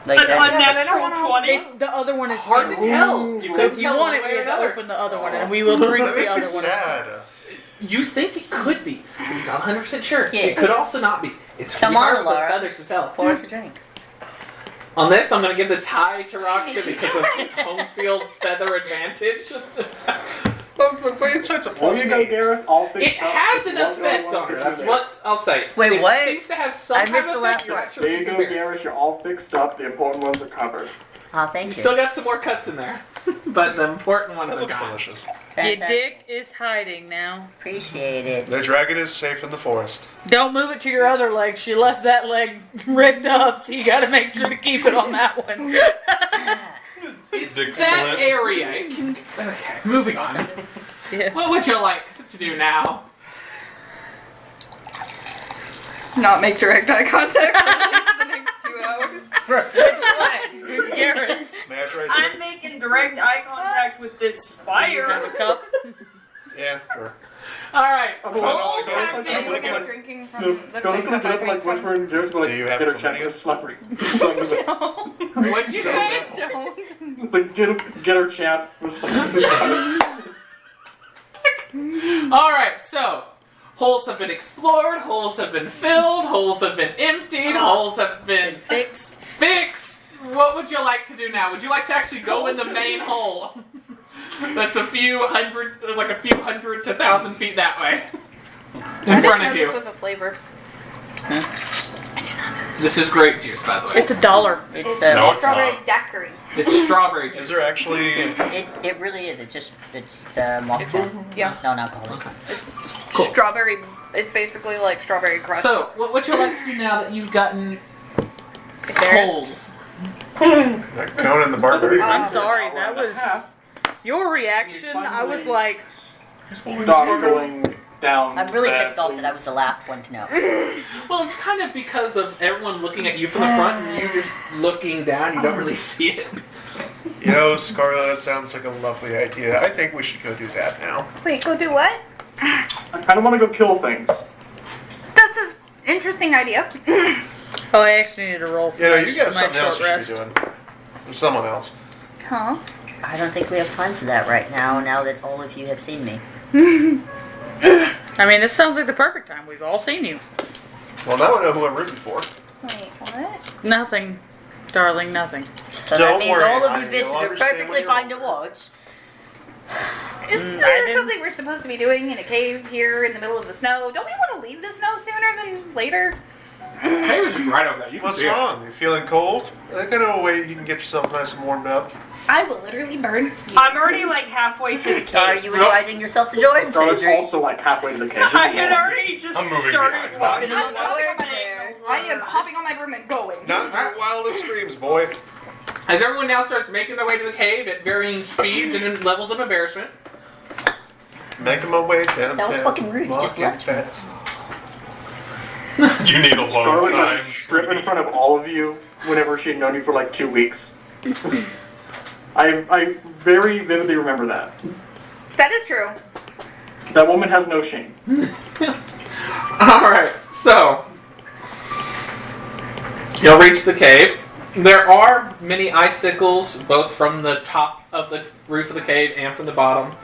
Like An that? unnatural 20. The other one is Hard to tell. You So could if you tell want one it, way we or would another. open the other one and we will drink That the makes me other one. sad. You think it could be, but you're not 100% sure. Yeah. It could also not be. It's Come really hard on, with those Laura. feathers to tell. Pour us a drink. On this, I'm going to give the tie to Raksha because of home field feather advantage. But insight's a plus Well, you go, 8. Garrus. All It fixed up. has an Just effect one on her. go That's there. what I'll say. Wait, it what? seems to have some I kind missed of the last effect. You're part. not sure There what you it's go, embarrassing. Garrus. You're all fixed up. The important ones are covered. Oh, thank You you. still got some more cuts in there, but the important ones That are looks gone. delicious. Your Fantastic. dick is hiding now. Appreciate it. The dragon is safe in the forest. Don't move it to your other leg. She left that leg ripped up, so you got to make sure to keep it on that one. It's Dick that split. area. It can... Okay, moving on. Yeah. What would you like to do now? Not make direct eye contact for at least the next 2 hours. Garrus, May I try I'm some? making direct eye contact with this you have a fire. cup? Yeah, sure. All right. Holes have I'm been looking at- drinking No, from the Scott's same gonna get up, like, cup I whispering, Garrus will, like, Do you have get her chlamydia? chat with slippery. What'd you say? Don't. It's like, get her chat with slippery. All right. So, holes have been explored. Holes have been filled. Holes have been emptied. Holes have been Fixed. fixed. What would you like to do now? Would you like to actually go in the main hole? That's a few hundred to 1,000 feet that way. In front of This you. was a flavor. This is grape juice, by the way. It's $1. It's No, it's strawberry not. daiquiri. It's strawberry juice. Is there actually... it really is. It's the mocktail. Yeah. It's non-alcoholic. It's Cool. strawberry. It's basically like strawberry crust. So, what would you like to do now that you've gotten There's- holes? Like Conan the Barbarian? I'm sorry, that was your reaction. I was like, Dog going down. I'm really that, pissed off that I please. was the last one to know. Well, it's kind of because of everyone looking at you from the front and you just looking down. You don't really see it. You know, Scarlet, that sounds like a lovely idea. I think we should go do that now. Wait, go do what? I kind of want to go kill things. That's an interesting idea. oh, I actually need to roll for You know, my, you got my something else short you rest. should be doing. Or someone else. Huh? I don't think we have time for that right now, now that all of you have seen me. I mean, this sounds like the perfect time. We've all seen you. Well, now I know who I'm rooting for. Wait, what? Nothing, darling, nothing. So Don't that means worry, all of honey, you you'll bitches are understand perfectly when you're fine to watch. Is I there didn't- something we're supposed to be doing in a cave here in the middle of the snow? Don't we want to leave the snow sooner than later? Hey, was right over there. You can What's see it. wrong? You feeling cold? I got a way you can get yourself nice and warmed up. I will literally burn you. I'm already like halfway through the cave. Are you inviting yourself to join, Scarlet's Sindri? also like halfway to the cave. I had already just I'm moving started behind walking. I'm hopping on my there. I am hopping on my broom and going. Not in your wildest dreams, boy. As everyone now starts making their way to the cave at varying speeds and in levels of embarrassment. Making my way downtown. That was fucking rude. You just walking left me. fast. You need alone Scarlet time. got strip in front of all of you whenever she had known you for like 2 weeks. I very vividly remember that. That is true. That woman has no shame. Alright, so. You'll reach the cave. There are many icicles, both from the top of the roof of the cave and from the bottom,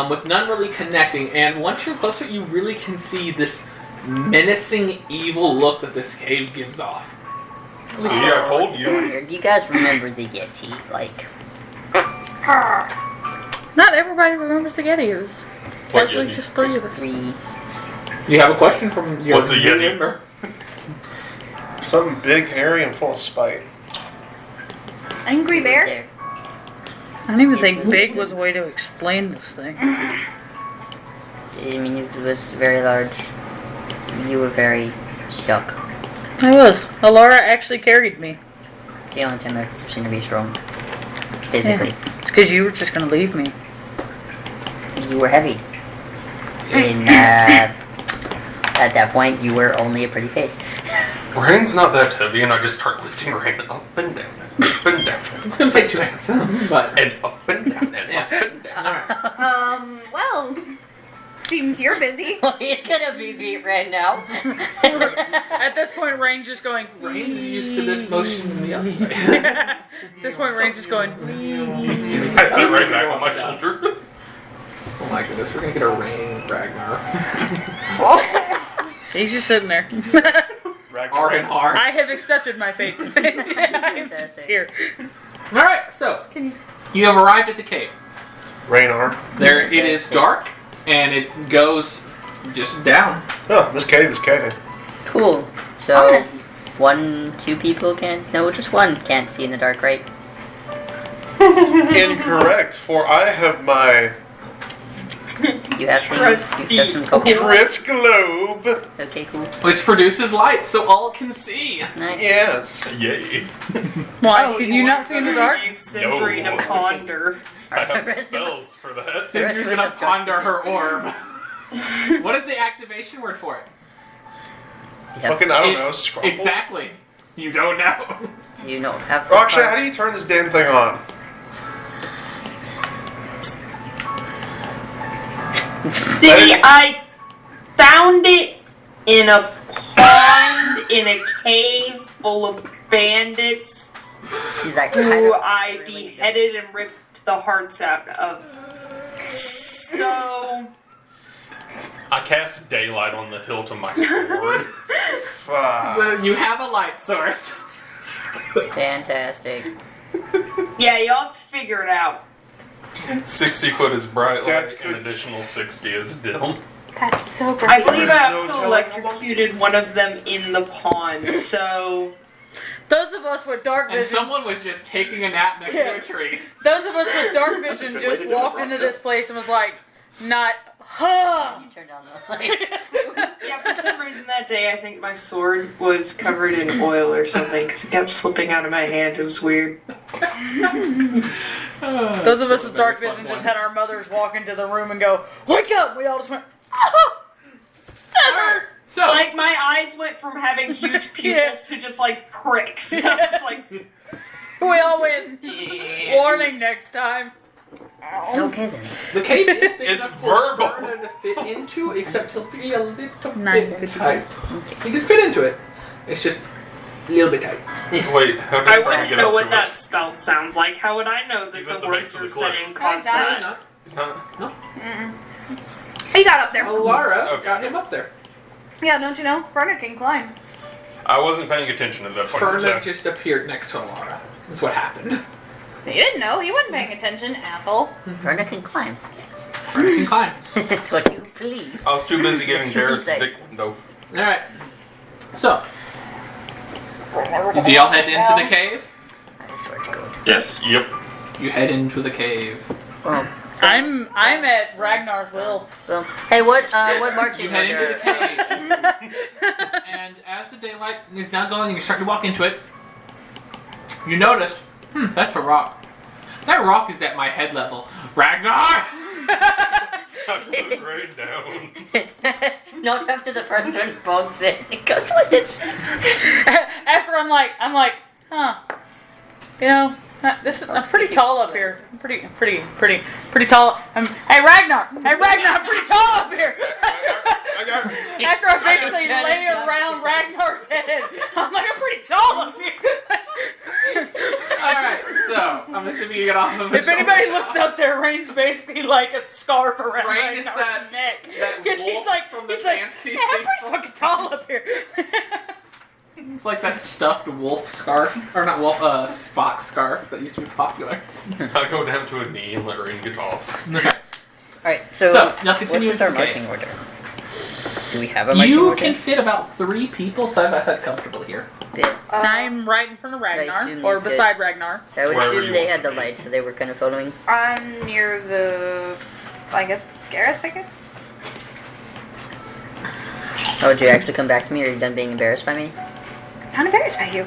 with none really connecting. And once you're closer, you really can see this menacing, evil look that this cave gives off. See, I told you. Do you guys remember the Yeti? Like, Not everybody remembers the Yeti. It was What actually Yeti? just three just of us. 3. You have a question from your What's a new Yeti? member? Something big, hairy, and full of spite. Angry bear? There. I don't even think big was a way to explain this thing. I mean, it was very large. You were very stuck. I was. Alara actually carried me. It's the only time I've seen to be strong. Physically. Yeah. It's because you were just going to leave me. You were heavy. At that point, you were only a pretty face. Rain's not that heavy, and I just start lifting Rain up and down, up and down, It's going to take 2 hands, but and up and down, and up and down. alright. Well, seems you're busy. He's gonna be beat right now. At this point, Rain's just going. Rain's used to this motion in the other way. At this point, Rain's just going. I sit right back on my shoulder. like this. We're gonna get a rain Ragnar. He's just sitting there. R and R. I have accepted my fate. I'm just here. Alright, so you have arrived at the cave. Ragnar. There it is dark and it goes just down. Oh, this cave is caving. Cool. So, 1, 2 people can't. No, just one can't see in the dark, right? Incorrect, for I have my You have things. You have some coke. drift globe. Okay, cool. Which produces light so all can see. Nice. Yes. Yay. Why? Can you not see in the dark? Use Sindri No. to ponder. I have spells for that. Sindri's gonna ponder her orb. What is the activation word for it? Fucking, I don't know, scroll. Exactly. You don't know. Do you not have the Raksha, card? how do you turn this damn thing on? See, I found it in a pond in a cave full of bandits She's like, who I I beheaded and ripped the hearts out of. So, I cast daylight on the hilt of my sword. Fuck. You have a light source. Fantastic. yeah, y'all have to figure it out. 60 foot is bright That light, could- and additional 60 is dim. That's so great. I believe I There's no also telling how long- electrocuted one of them in the pond, so. Those of us with dark And vision. someone was just taking a nap next to a tree. Those of us with dark vision just walked into this place and was like, not, huh. You turned on the light. Yeah, for some reason that day I think my sword was covered in oil or something because it kept slipping out of my hand. It was weird. Those of us with dark vision just had our mothers walk into the room and go, wake up! We all just went, oh! Alright, so Like my eyes went from having huge pupils to just like pricks. I was like, We all went, warning next time. Okay then. the cave is big It's enough for verbal. Verna to fit into, except he'll be a little Nice. bit tight. He can fit into it. It's just a little bit tight. Wait, how did I Frank wouldn't get know up what to that us? spell sounds like. How would I know that He's the at the words base of you're the cliff. saying caused Guys, Probably that? not. He's not. He got up there. Alara Okay. got him up there. Yeah, don't you know? Verna can climb. I wasn't paying attention at that point. in Verna time. just appeared next to Alara. That's what happened. You didn't know. He wasn't paying attention, asshole. Verna can climb. Verna can climb. That's what you believe. I was too busy giving That's what Darius you a say. dick window. Alright. So, do y'all head into the cave? I swear to God. Yes. Yep. You head into the cave. Well, I'm at Ragnar's will. well. Hey, what marching You head into the order? cave. And as the daylight is now going and you start to walk into it, you notice, that's a rock. That rock is at my head level. Ragnar! I put it right down. Not after the first one bonks it. It goes like this. After I'm like, huh. You know, I'm pretty tall up here. I'm pretty tall. Hey Ragnar! Hey Ragnar, I'm pretty tall up here! After I basically lay around Ragnar's head, I'm like, I'm pretty tall up here! Alright, so, I'm assuming you get off of If anybody looks up there, Rain's basically like a scarf around Rain is Ragnar's that- neck. that 'Cause wolf from the fancy "Hey, I'm thing pretty fucking tall up here. It's like that stuffed wolf scarf, or not wolf, Spock scarf that used to be popular. I go down to a knee and let Rain get off. Alright, so, So, now continue what is our with the marching cave. order? Do we have a marching You order? can fit about 3 people side by side comfortably here. Yeah. I'm right in front of I Ragnar, assume or these beside guys- Ragnar. I would Wherever assume you they want had the to be. light, so they were kind of following. I'm near the, I guess, Garrus, I guess? Oh, did you actually come back to me, or are you done being embarrassed by me? Not embarrassed by you.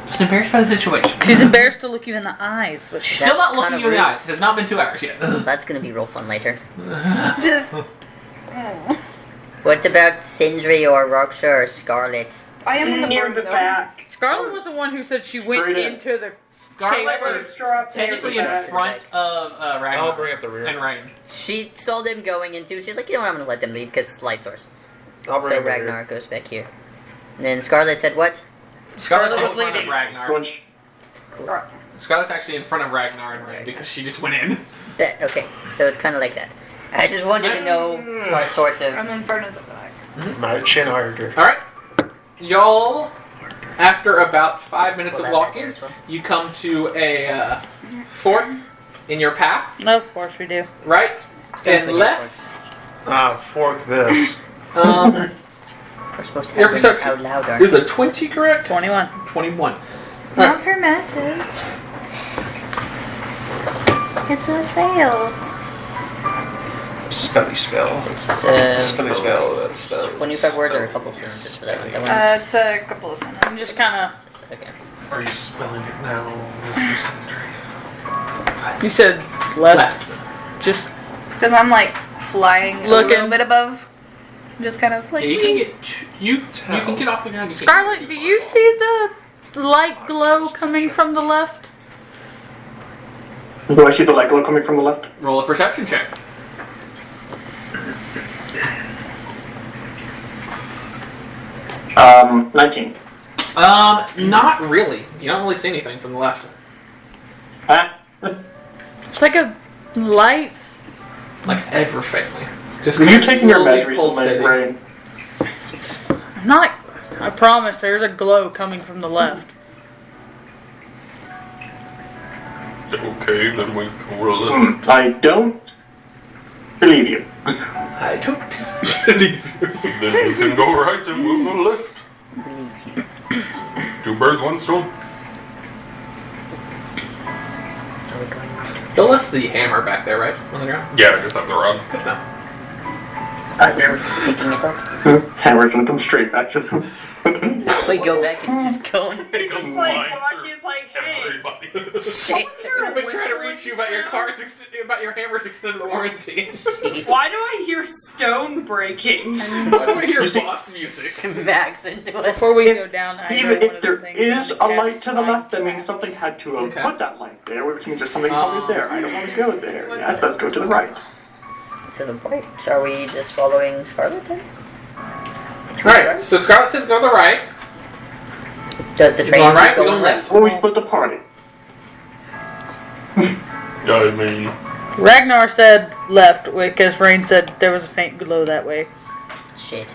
She's embarrassed by the situation. She's embarrassed to look you in the eyes. But She's she's still not That's looking kind you in of the rude. eyes. It has not been 2 hours yet. That's gonna be real fun later. Just. What about Sindri or Raksha or Scarlet? I am in the Near board the zone. back. Scarlet was the one who said she went Straight in. into the. Scarlet Okay, is drop technically in front of Ragnar. I'll bring up the rear. And Rain. She saw them going into. She's like, you know what? I'm gonna let them leave because light source. I'll bring So up the Ragnar rear. goes back here. And then Scarlet said what? Scarlet's in was front of leading. Ragnar. Squinch. Scarlet's actually in front of Ragnar and Rain because she just went in. Okay, so it's kind of like that. I just wanted to know what sort of. And Inferno's at the back. Marching order. Alright. Y'all, after about 5 minutes of walking, you come to a fork in your path. No, of course we do. Right and left. Fork this. We're supposed to Your have them perception out loud. is a 20, correct? 21. 21. Not for message. It's a fail. Spelly spell. It's Spelly spell. That's the. 25 words or a couple sentences for that one. That one's It's a couple of sentences. I'm just kind of. okay. Are you spelling it now, Mr. Sindri? You said left. Just Because I'm like flying a Looking. little bit above. Just kind of like. Yeah, you can get you can get off the ground. You can Scarlet. get Do too you far. see the light glow coming from the left? Do I see the light glow coming from the left? Roll a perception check. Um, 19. Not really. You don't really see anything from the left. Huh? It's like a light. Like ever faintly. Just Are you kind of taking your slowly meds recently, pulsating. Ray? I'm not. I promise. There's a glow coming from the left. Okay, then we can roll it. I don't believe you. I don't believe you. Then we can go right and we'll go left. Two birds, one stone. You left the hammer back there, right? On the ground? Yeah, I just have the rod. Good enough. You're picking it up. Hammer's gonna come straight back to them. We go back and just go. It's just like watching. It's like, hey, Everybody. Shit. I've been trying to reach you about your about your hammer's extended warranty. why do I hear stone breaking? Why do I hear You see- boss music? Max into us. Before we go down, I Even know one if of there the things is I'm a gonna light cast to the left, that Mind means Trap. something had to have Okay. put that light there, which means there's something probably there. I don't want to go there. Yes, let's go to the right. To the right. So are we just following Scarlet then? Alright, so Scarlet says go to the right. Does the train Going right, keep we going go left? left. Well, we split the party. I mean, Ragnar said left because Rain said there was a faint glow that way. Shit.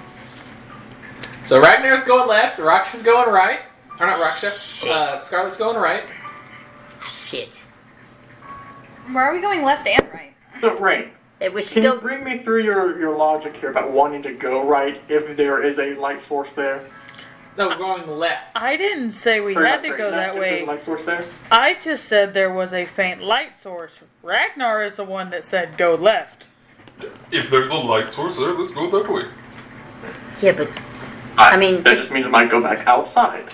So Ragnar's going left, Raksha's going right. Or not Raksha. Shit. Scarlet's going right. Shit. Where are we going left and right? So, Ray, We should can you go. bring me through your logic here about wanting to go right if there is a light source there? No, we're going left. I didn't say we Or had not to straight go left that if there's way. a light source there? I just said there was a faint light source. Ragnar is the one that said go left. if there's a light source there, let's go that way. Yeah, but I mean- that just means it might go back outside.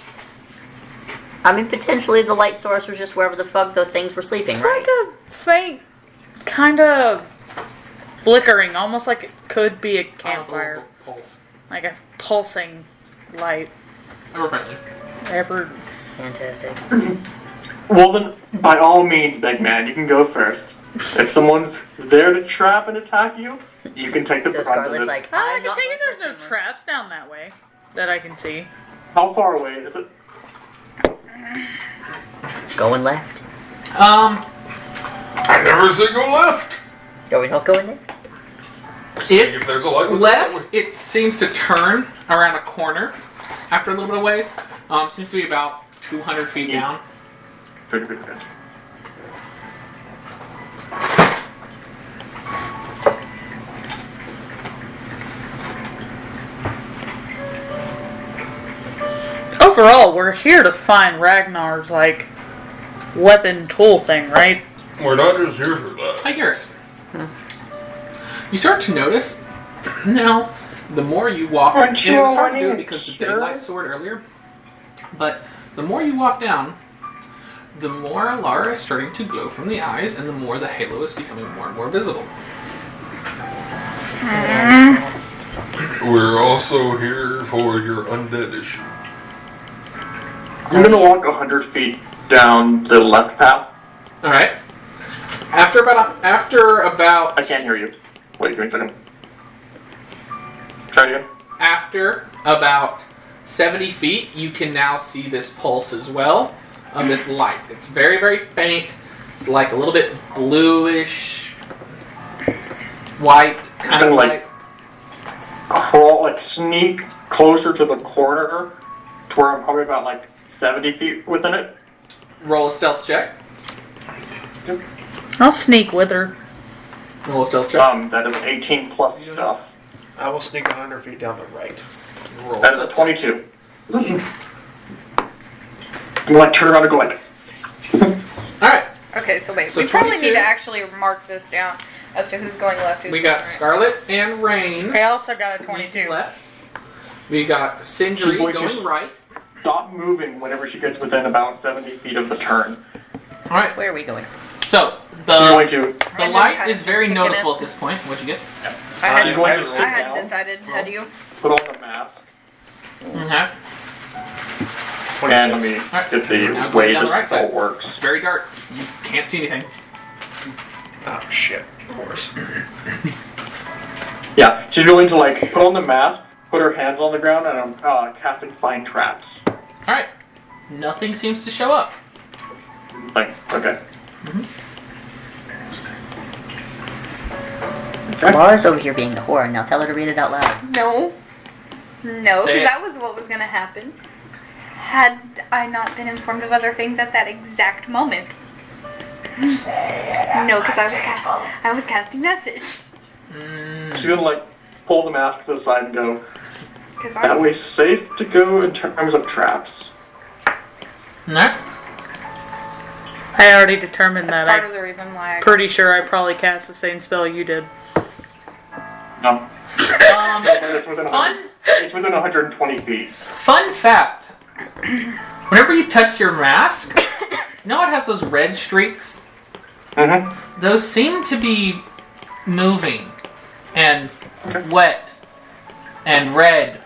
potentially the light source was just wherever the fuck those things were sleeping, It's right? like a faint, kind of flickering, almost like it could be a campfire, Pulse. like a pulsing light. Ever friendly. Ever. Fantastic. Well, then, by all means, big man, you can go first. If someone's there to trap and attack you, you can take the So brunt of Scarlet's it. like, I I'm can not tell you going there's for no Simmer. traps down that way that I can see. How far away is it? Going left. I never say go left. Are we not going left? I say if there's a light, let's go that way. Left, it seems to turn around a corner after a little bit of ways. Seems to be about 200 feet down. Pretty good. Overall, we're here to find Ragnar's, like, weapon tool thing, right? We're not just here for that. Hi, Garrus. You start to notice, now, the more you walk, and it was hard to do it because of the daylight sword earlier, but the more you walk down, the more Alara is starting to glow from the eyes, and the more the halo is becoming more and more visible. We're also here for your undead issue. I'm gonna walk 100 feet down the left path. All right. After about I can't hear you. Wait, give me a second. Try again. after about 70 feet, you can now see this pulse as well of this light. It's very, very faint. It's like a little bit bluish. White, Just kind gonna of like crawl, like sneak closer to the corner to where I'm probably about like 70 feet within it. roll a stealth check. I'll sneak with her. Roll a stealth check. That is an 18 plus stuff. I will sneak 100 feet down the right. Roll. That is a 22. I'm like turn around and go like. Alright, Okay, so wait. So we probably 22. need to actually mark this down as to who's going left, who's we going got right. Scarlet and Rain I also got a 22. left. We got Sindri She's going to going right. Stop moving whenever she gets within about 70 feet of the turn. Alright, Where are we going? so She's the going to. the light is very noticeable at this point. What'd you get? I She's going to hadn't, sit I hadn't down, decided. How do you? put on the mask, Okay. and let me Alright. get the Now way going down this the right all side. works. It's very dark. You can't see anything. Oh shit, of course. Yeah, she's going to like put on the mask, put her hands on the ground, and I'm casting find traps. Alright. Nothing seems to show up. Like, okay. Laura's over here being the whore. Now tell her to read it out loud. No. No, Say because it. that was what was going to happen. Had I not been informed of other things at that exact moment. No, because I was casting message. She's gonna like pull the mask to the side and go. Because That way, safe to go in terms of traps. No. I already determined that. part I'm of the reason why I pretty sure I probably cast the same spell you did. No. It's within Fun. It's within 120 feet. Fun fact. Whenever you touch your mask, you know it has those red streaks? Mm-hmm. Those seem to be moving and wet and red.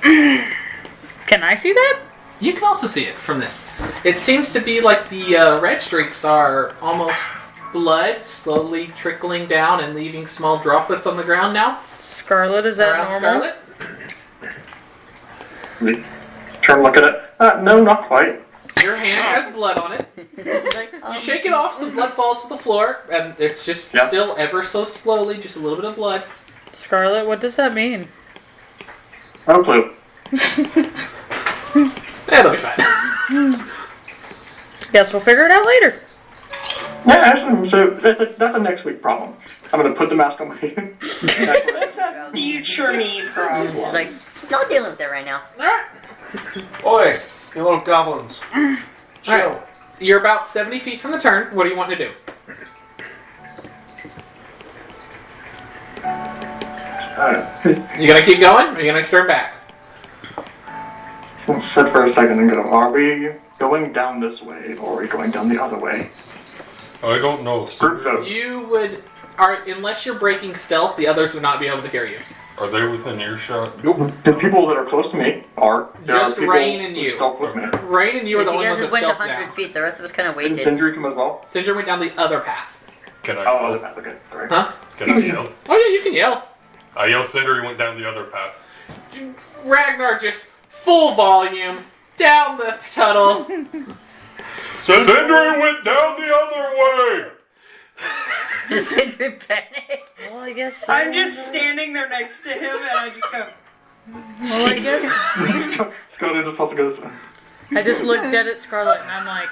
Can I see that? You can also see it from this. It seems to be like the red streaks are almost blood slowly trickling down and leaving small droplets on the ground now. Scarlet, is that Around normal? Scarlet. Let me turn and look at it. No, not quite. Your hand has blood on it. You shake it off, some blood falls to the floor, and it's just Yeah. still ever so slowly, just a little bit of blood. Scarlet, what does that mean? No clue. It'll be fine. Guess we'll figure it out later. Yeah, actually, so that's a next week problem. I'm gonna put the mask on my head. That's a future me problem. She's like, not dealing with it right now. Alright. Oi, you little goblins. Chill. Alright. You're about 70 feet from the turn. What do you want to do? You gonna keep going, or you gonna turn back? I'll sit for a second and go, are we going down this way, or are we going down the other way? I don't know. Group vote. You would... unless you're breaking stealth, the others would not be able to hear you. Are they within earshot? The people that are close to me are. There Just are people Rain and who you. stealth with me. Rain and you are If the you only guys ones that went stealth 100 now. feet, the rest of us kind of Did waited. Sindri come as well? Cinder went down the other path. Can I? Oh, other path, okay. Sorry. Huh? Can I yell? Oh yeah, you can yell. I yell Cinder, he went down the other path. Ragnar just full volume down the tunnel. Cinder went down the other way! Sindri panic. Well, I guess. I'm just standing there next to him and I just go, Well, I guess. Scotty just also goes, I just looked dead at Scarlet and I'm like,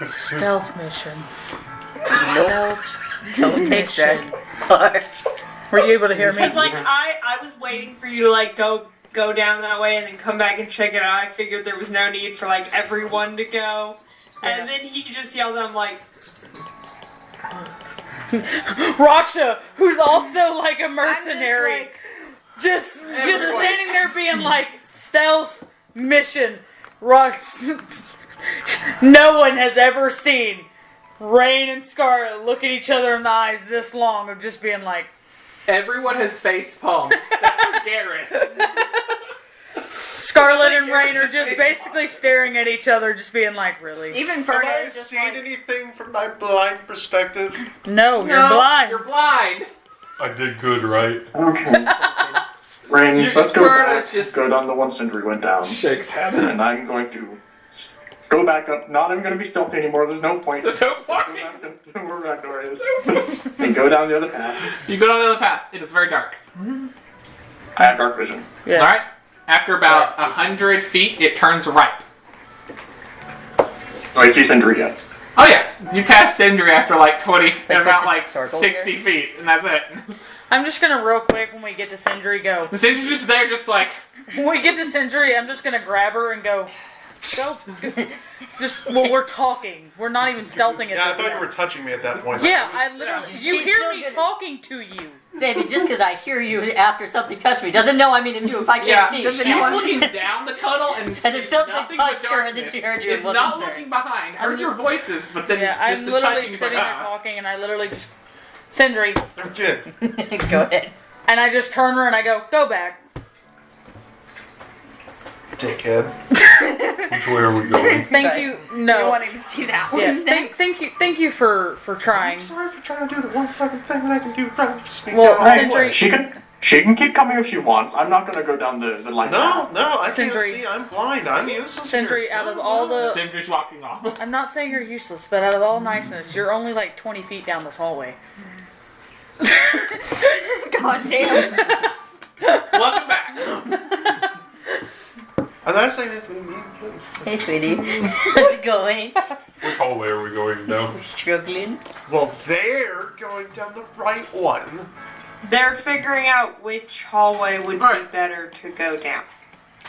stealth mission. Stealth. Don't take mission. that far. Were you able to hear me? because like I was waiting for you to like go down that way and then come back and check it out. I figured there was no need for like everyone to go. And then he just yelled, I'm like, Raksha, who's also like a mercenary, just standing there being like stealth mission. No one has ever seen Rain and Scarlet look at each other in the eyes this long of just being like. Everyone has face palm except for Garrus. Scarlet and Rain are just basically staring at each other, just being like, really? Even Have Fergus I is just seen like, anything from my blind perspective? No, you're blind. You're blind. I did good, right? okay. Rain, You- let's go Fergus back. just- Go down the one Sindri went down. Shakes head. And I'm going to Go back up. Not even going to be stealthy anymore. There's no point. There's no Go point. back up to where Ragnar is. And go down the other path. You go down the other path. It is very dark. I have dark vision. Yeah. All right. After about 100 feet, it turns right. Do I see Sindri yet? Oh yeah, you pass Sindri after like 20, There's about just a like circle 60 feet, and that's it. I'm just gonna real quick when we get to Sindri go. The Sindri's just there, just like, When we get to Sindri, I'm just gonna grab her and go. Just well, we're talking. We're not even stealthing at Yeah, I this thought you point. were touching me at that point. Yeah, I literally. You She's hear still me gonna- talking to you. Baby, just because I hear you after something touched me doesn't know I mean it too if I can't yeah, see. she's Doesn't know I'm- looking down the tunnel and sees if something nothing but touched her and then darkness. she heard you and It's wasn't not there. looking behind. Heard your voices, but then Yeah, just I'm the literally touching is like, sitting there talking, and I literally just Sindri, Good. Go ahead. and I just turn her and I go back. Dickhead. Which way are we going? Thank Right. you. You No. wanted to see that one Yeah. next. Thank you for trying. I'm sorry for trying to do the one fucking thing that I can do. Trying to just sneak Well, down. Sindri- She can keep coming if she wants. I'm not going to go down the line. No, I can't Sindri. see. I'm blind. I'm useless. Sindri, here. out of all the, Sindri's walking off. I'm not saying you're useless, but out of all niceness, you're only like 20 feet down this hallway. God damn. Welcome back. I'm not saying this. Hey, sweetie. How's it going? Which hallway are we going down? Struggling? Well, they're going down the right one. They're figuring out which hallway would be better to go down.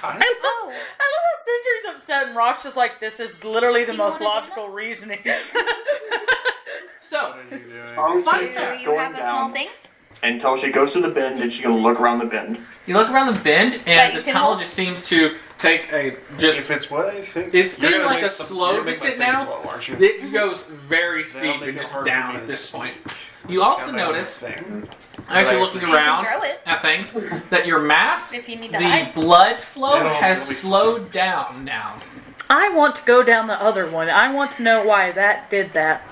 I love how Sindri's upset and Rock's just like, this is literally the most logical reasoning. So, Fun Fun Do fact, you going have a small down thing? until she goes to the bend and she's going to look around the bend. you look around the bend, That and you the can tunnel hold? just seems to take a just. If it's what I think, It's you're been gonna like make a some- slow you're gonna make my descent thing now. blow, aren't you? It goes very That'll steep make and it just hard for down me at to this sneak point. You also down that notice, thing. as But you're I looking appreciate around Throw it. at things, that your mass, If you need to the hide. blood flow It'll has be slowed down now. I want to go down the other one. I want to know why that did that.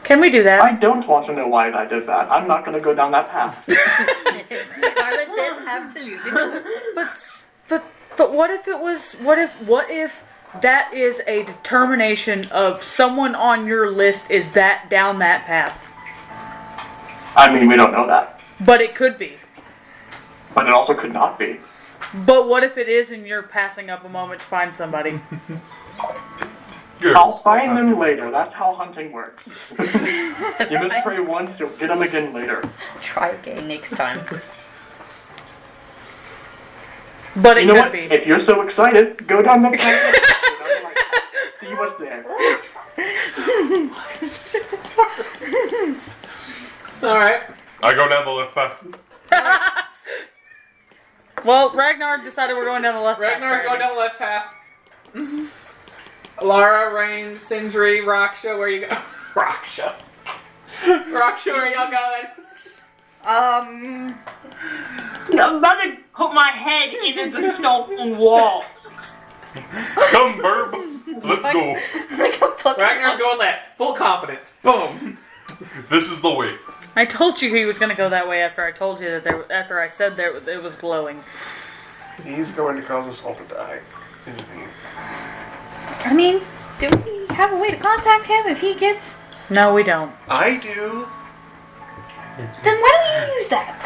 Can we do I that? don't want to know why I did that. I'm not going to go down that path. Scarlet says absolutely no. But what if it was, what if that is a determination of someone on your list is that down that path? I mean, we don't know that. But it could be. But it also could not be. But what if it is and you're passing up a moment to find somebody? I'll find them later. That's how hunting works. You miss prey once, you'll get them again later. Try again next time. But it You know could what? be. If you're so excited, go down the path. See what's there. Alright. I go down the left path. Well, Ragnar decided we're going down the left path. Ragnar's going down the left path. Lara, Rain, Sindri, Raksha, where you go? Raksha. Raksha, where y'all going? Um, I'm about to put my head into the stone wall. Come, Burb. Let's go. like a book. Ragnar's going left. Full confidence. Boom. This is the way. I told you he was going to go that way after I told you that after I said there it was glowing. He's going to cause us all to die. Isn't he? I mean, do we have a way to contact him if he gets... No, we don't. I do. Then why don't you use that?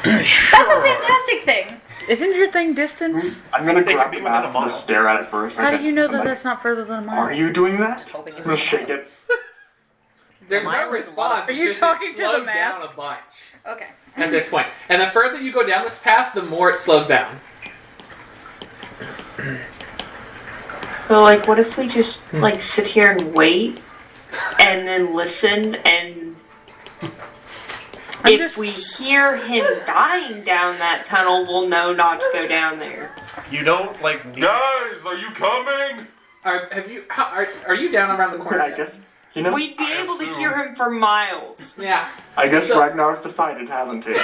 That's a fantastic thing. Isn't your thing distance? I'm gonna They grab could the be within a mask and just mile. stare at it for a second. How do you know I'm that like, that's not further than a Are mile? you doing that? Hoping it's I'm gonna shake it. There's Mine no was a lot response. of- Are it's you just talking it to the slowed mask? down a bunch Okay. at this point. And the further you go down this path, the more it slows down. So, like, what if we just, like, sit here and wait and then listen and if we hear him dying down that tunnel, we'll know not to go down there. You don't like. Need Guys, are you coming? Are you down around the corner? I guess. You know. We'd be able to hear him for miles. Yeah. I guess So- Ragnar's decided, hasn't he?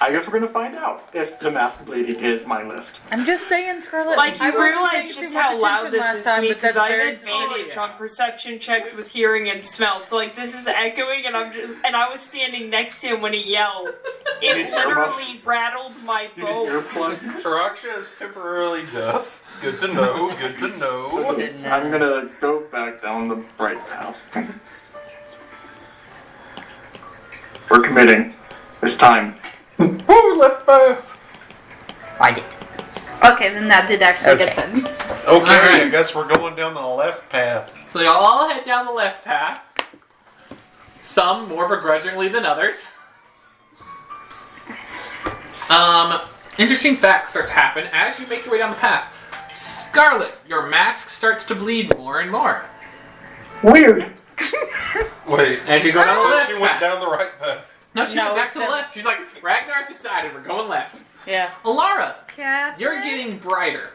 I guess we're gonna find out if the mask bleeding is my list. I'm just saying, Scarlett. Like, I you wasn't realize paying just too how much loud attention this last is time, to me, but that's because I have very advantage yeah. on perception checks with hearing and smell. So, like, this is echoing, and I was standing next to him when he yelled. It literally rattled my You need bones. earplugs. Raksha is temporarily deaf. Good to know, good to know. I'm gonna go back down the right path. We're committing. It's time. Woo, left path. I did. Okay, then that did actually get Okay. said. Okay, Alright. I guess we're going down the left path. So y'all all head down the left path. Some more begrudgingly than others. Interesting facts start to happen as you make your way down the path. Scarlet, your mask starts to bleed more and more. Weird. Wait, As you go down the so left she went path. down the right path. No, she No, went back to the it's left. She's like, Ragnar's decided we're going left. Yeah. Alara, Captain, you're getting brighter.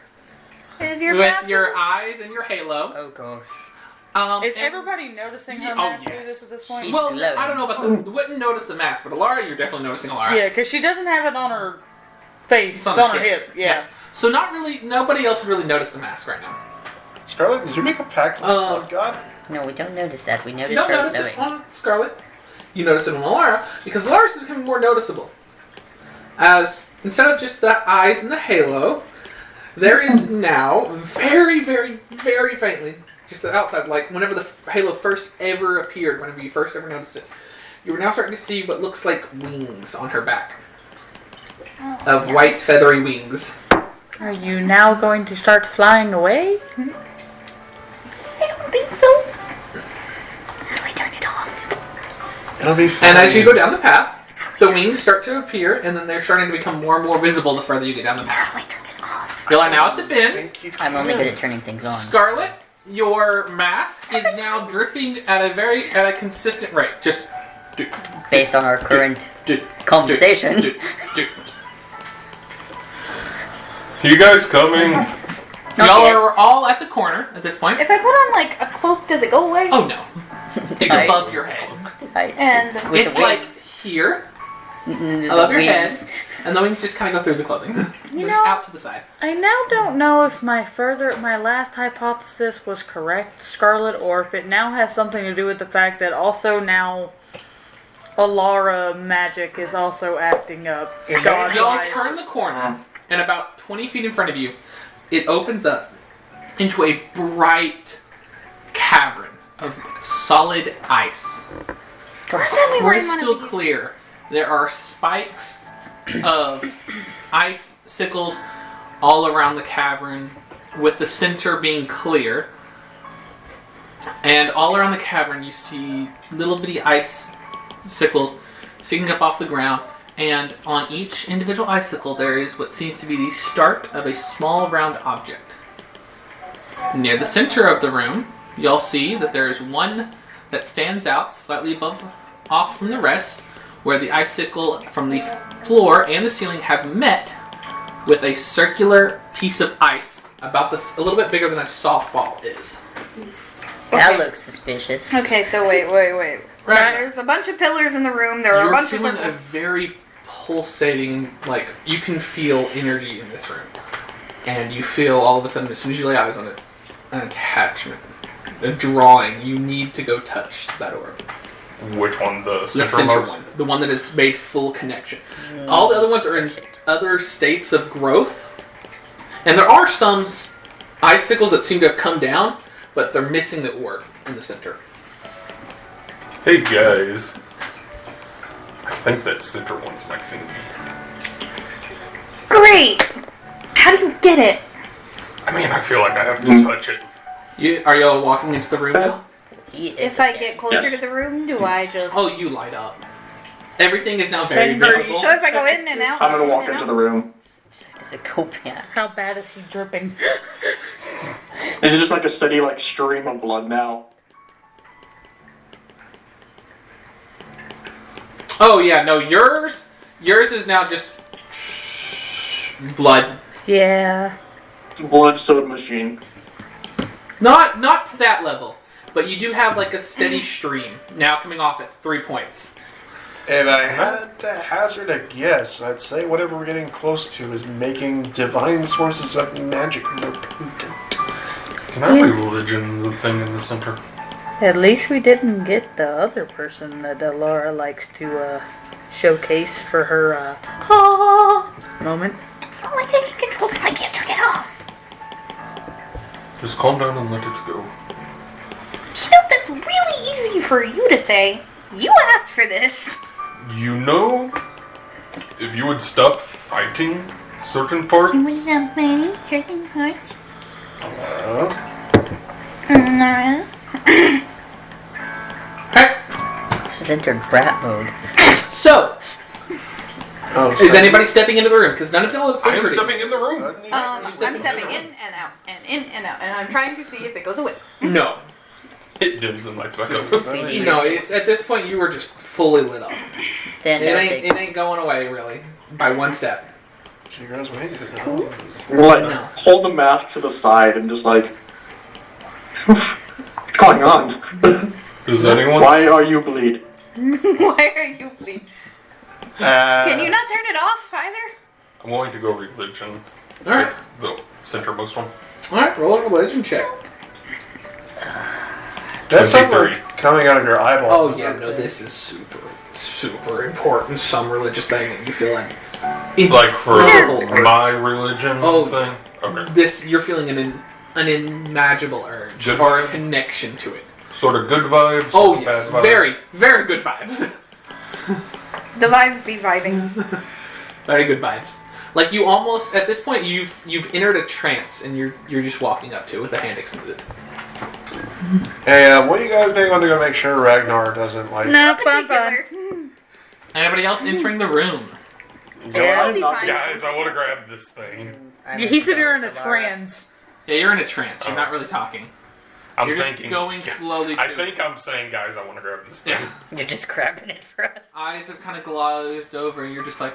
is your With mask- your eyes and your halo. Oh gosh. Is And- everybody noticing her Oh, mask do yes. this at this point? She's Well, glowing. I don't know about the... Wouldn't notice the mask, but Alara, you're definitely noticing Alara. Yeah, because she doesn't have it on her face. It's It's on on her her hip. Yeah. So not really... Nobody else would really notice the mask right now. Scarlet, did you make a pact with the blood god? No, we don't notice that. We You notice don't her notice glowing. it on Scarlet. You notice it on Alara, because Alara is becoming more noticeable. As, instead of just the eyes and the halo, there is now, very, very, very faintly, just the outside, like whenever the halo first ever appeared, whenever you first ever noticed it, you were now starting to see what looks like wings on her back. Of white, feathery wings. Are you now going to start flying away? I don't think so. How do I turn it off? It'll be fine. And as you go down the path, the wings start to appear, and then they're starting to become more and more visible the further you get down the path. How do I turn it off? You are now at the bin. Thank you. I'm only good at turning things on. Scarlet, your mask is now dripping at a consistent rate. Just do, Based on our current do, conversation. do. You guys coming? Not Y'all yet. are all at the corner at this point. If I put on like a cloak, does it go away? Oh no, it's Right. above your head. Right. And With It's the like wings. here, The above your wings. head, and the wings just kind of go through the clothing. They're just know- out to the side. I now don't know if my last hypothesis was correct, Scarlet, or if it now has something to do with the fact that also now Alara magic is also acting up. It God Y'all wise. turn the corner, and about 20 feet in front of you, it opens up into a bright cavern of solid ice. last time we were in one Crystal of these. clear. There are spikes of icicles all around the cavern, with the center being clear. And all around the cavern, you see little bitty icicles sticking up off the ground. And on each individual icicle, there is what seems to be the start of a small round object. Near the center of the room, you'll see that there is one that stands out slightly off from the rest, where the icicle from the floor and the ceiling have met with a circular piece of ice about a little bit bigger than a softball is. That Okay. looks suspicious. Okay, so wait. Right. There's a bunch of pillars in the room. There are a You're bunch of feeling a circles. very pulsating, like, you can feel energy in this room. And you feel all of a sudden, as soon as you lay eyes on it, an attachment, a drawing. You need to go touch that orb. Which one? The The center center most? one. The one that has made full connection. All the other ones are in other states of growth. And there are some icicles that seem to have come down, but they're missing the orb in the center. Hey guys. I think that center one's my thingy. Great. How do you get it? I mean, I feel like I have to touch it. Are y'all walking into the room now? He is If I okay. get closer Yes. to the room, do I just? Oh, you light up. Everything is now very And very visible. So if I go in and out, I'm gonna in walk and into out? the room. Does it go bad? How bad is he dripping? Is it just like a steady like stream of blood now? Oh yeah, no, yours is now just blood. Yeah. Blood soda machine. Not to that level, but you do have like a steady stream now coming off at 3 points. And I had to hazard a guess. I'd say whatever we're getting close to is making divine sources of magic more potent. Can I religion the thing in the center? At least we didn't get the other person that Laura likes to showcase for her moment. It's not like I can control this. I can't turn it off. Just calm down and let it go. You know, that's really easy for you to say. You asked for this. You know, if you would stop fighting certain parts. You would not many certain parts. She's entered brat mode. So, Oh, is anybody stepping into the room? Because none of y'all have I am entered it. stepping in the room. I'm stepping in and out and in and out, and I'm trying to see if it goes away. No. It dims and lights back up. No, it's, at this point you were just fully lit up. Fantastic. It ain't going away, really, by one step. She goes, wait. Like, No. hold the mask to the side and just like, what's going on? Does anyone? Why are you bleed? Why are you bleeding? Can you not turn it off either? I'm going to go religion. Alright. The centermost one. Alright, roll a religion check. That's 23. like coming out of your eyeballs. Oh is yeah, it? no, this is super important. Some religious thing that you feel like. Like for incredible my urge. religion Oh. thing? Okay. This, you're feeling an unimaginable urge. Good or a vibe? connection to it. Sort of good vibes? Oh sort of yes, bad vibes? very, very good vibes. The vibes be vibing. Very good vibes. Like you almost, at this point, you've entered a trance and you're just walking up to it with a hand extended. Hey, what are you guys doing to go make sure Ragnar doesn't like? No, fun. Particular. Anybody else entering the room? Yeah, I'll be fine. Guys, I want to grab this thing. He said you're in a trance. Yeah, you're in a trance. You're not really talking. I'm You're thinking. just going slowly to I think I'm saying, guys, I want to grab this thing. Yeah. You're just grabbing it for us. Eyes have kind of glazed over and you're just like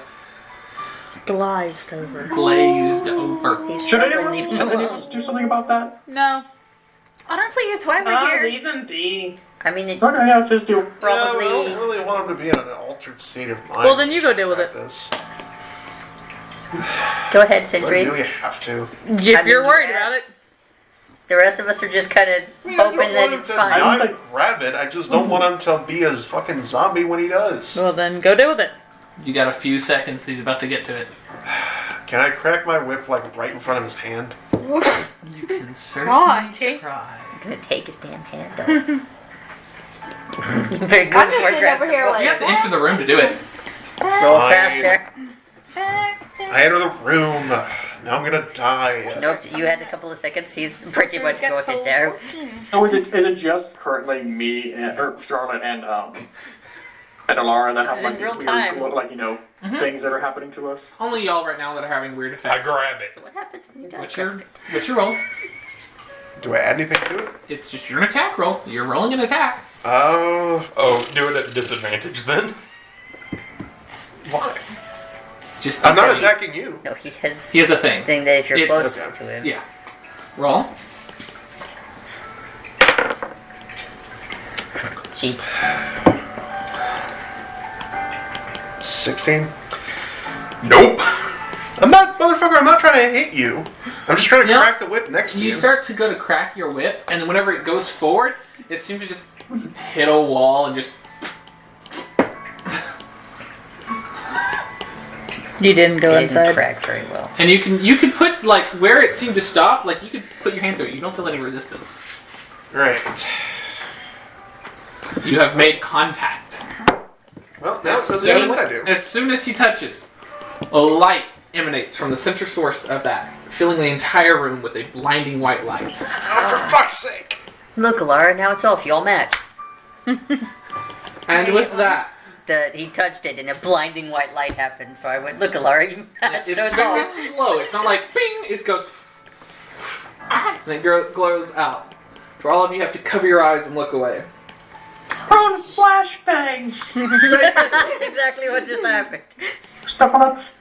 Glazed over. glazed over. He's Should struggling, anyone, leave him should anyone alone. do something about that? No. Honestly, it's why we're here. Leave him be. I mean, it Okay, yeah, just do. Yeah, probably. I don't really want him to be in an altered state of mind. Well, then you go deal with it. This. Go ahead, Do I Sentry. really have to? If I mean, you're worried yes. about it. The rest of us are just kind of I hoping don't that want it's him to fine. not grab it. I just don't want him to be a fucking zombie when he does. Well, then go deal with it. You got a few seconds. He's about to get to it. Can I crack my whip like right in front of his hand? You can certainly try. I'm gonna take his damn hand off. You're very good I'm just for sitting over here You have to enter the room to do it. Roll Fine. faster. I enter the room. Now I'm gonna die. Nope, you had a couple of seconds. He's pretty much goated there. Oh, is it just currently me and or Charlotte and Alara that have This is like in these real weird, time. like things that are happening to us? Only y'all right now that are having weird effects. I grab it. What happens when you die? What's your roll? Do I add anything to it? It's just your attack roll. You're rolling an attack. Oh, Do it at disadvantage then. why? Just I'm not because attacking you. No, he has He has a thing. thing that if you're It's- close to him. Yeah. Roll. Cheat. 16. Nope. I'm not, motherfucker. I'm not trying to hit you. I'm just trying to Yeah. crack the whip next to you. You start to go to crack your whip, and whenever it goes forward, it seems to just hit a wall and just. You didn't go He didn't inside. crack very well. And you can put like where it seemed to stop, like you could put your hand through it. You don't feel any resistance. Right. You have made contact. Well, now As that's exactly soon, what I do. as soon as he touches, a light emanates from the center source of that, filling the entire room with a blinding white light. Oh, for fuck's sake! Look, Alara, now it's off. Y'all match. And with that, He touched it and a blinding white light happened. So I went, look, Alara, you match. it's, So it's off. it's slow. It's not like bing. It goes, and it glows out. For all of you, have to cover your eyes and look away. On flashbangs. That's exactly what just happened. Step on us.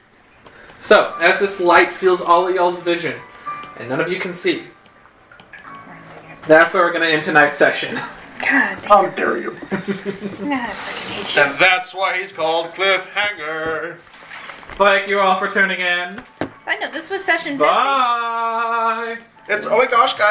So, as this light fills all of y'all's vision, and none of you can see, that's where we're going to end tonight's session. God How dare you? damn. I fucking hate you. And that's why he's called Cliffhanger. Thank you all for tuning in. I know this was session 50. Bye! It's, oh my gosh, guys.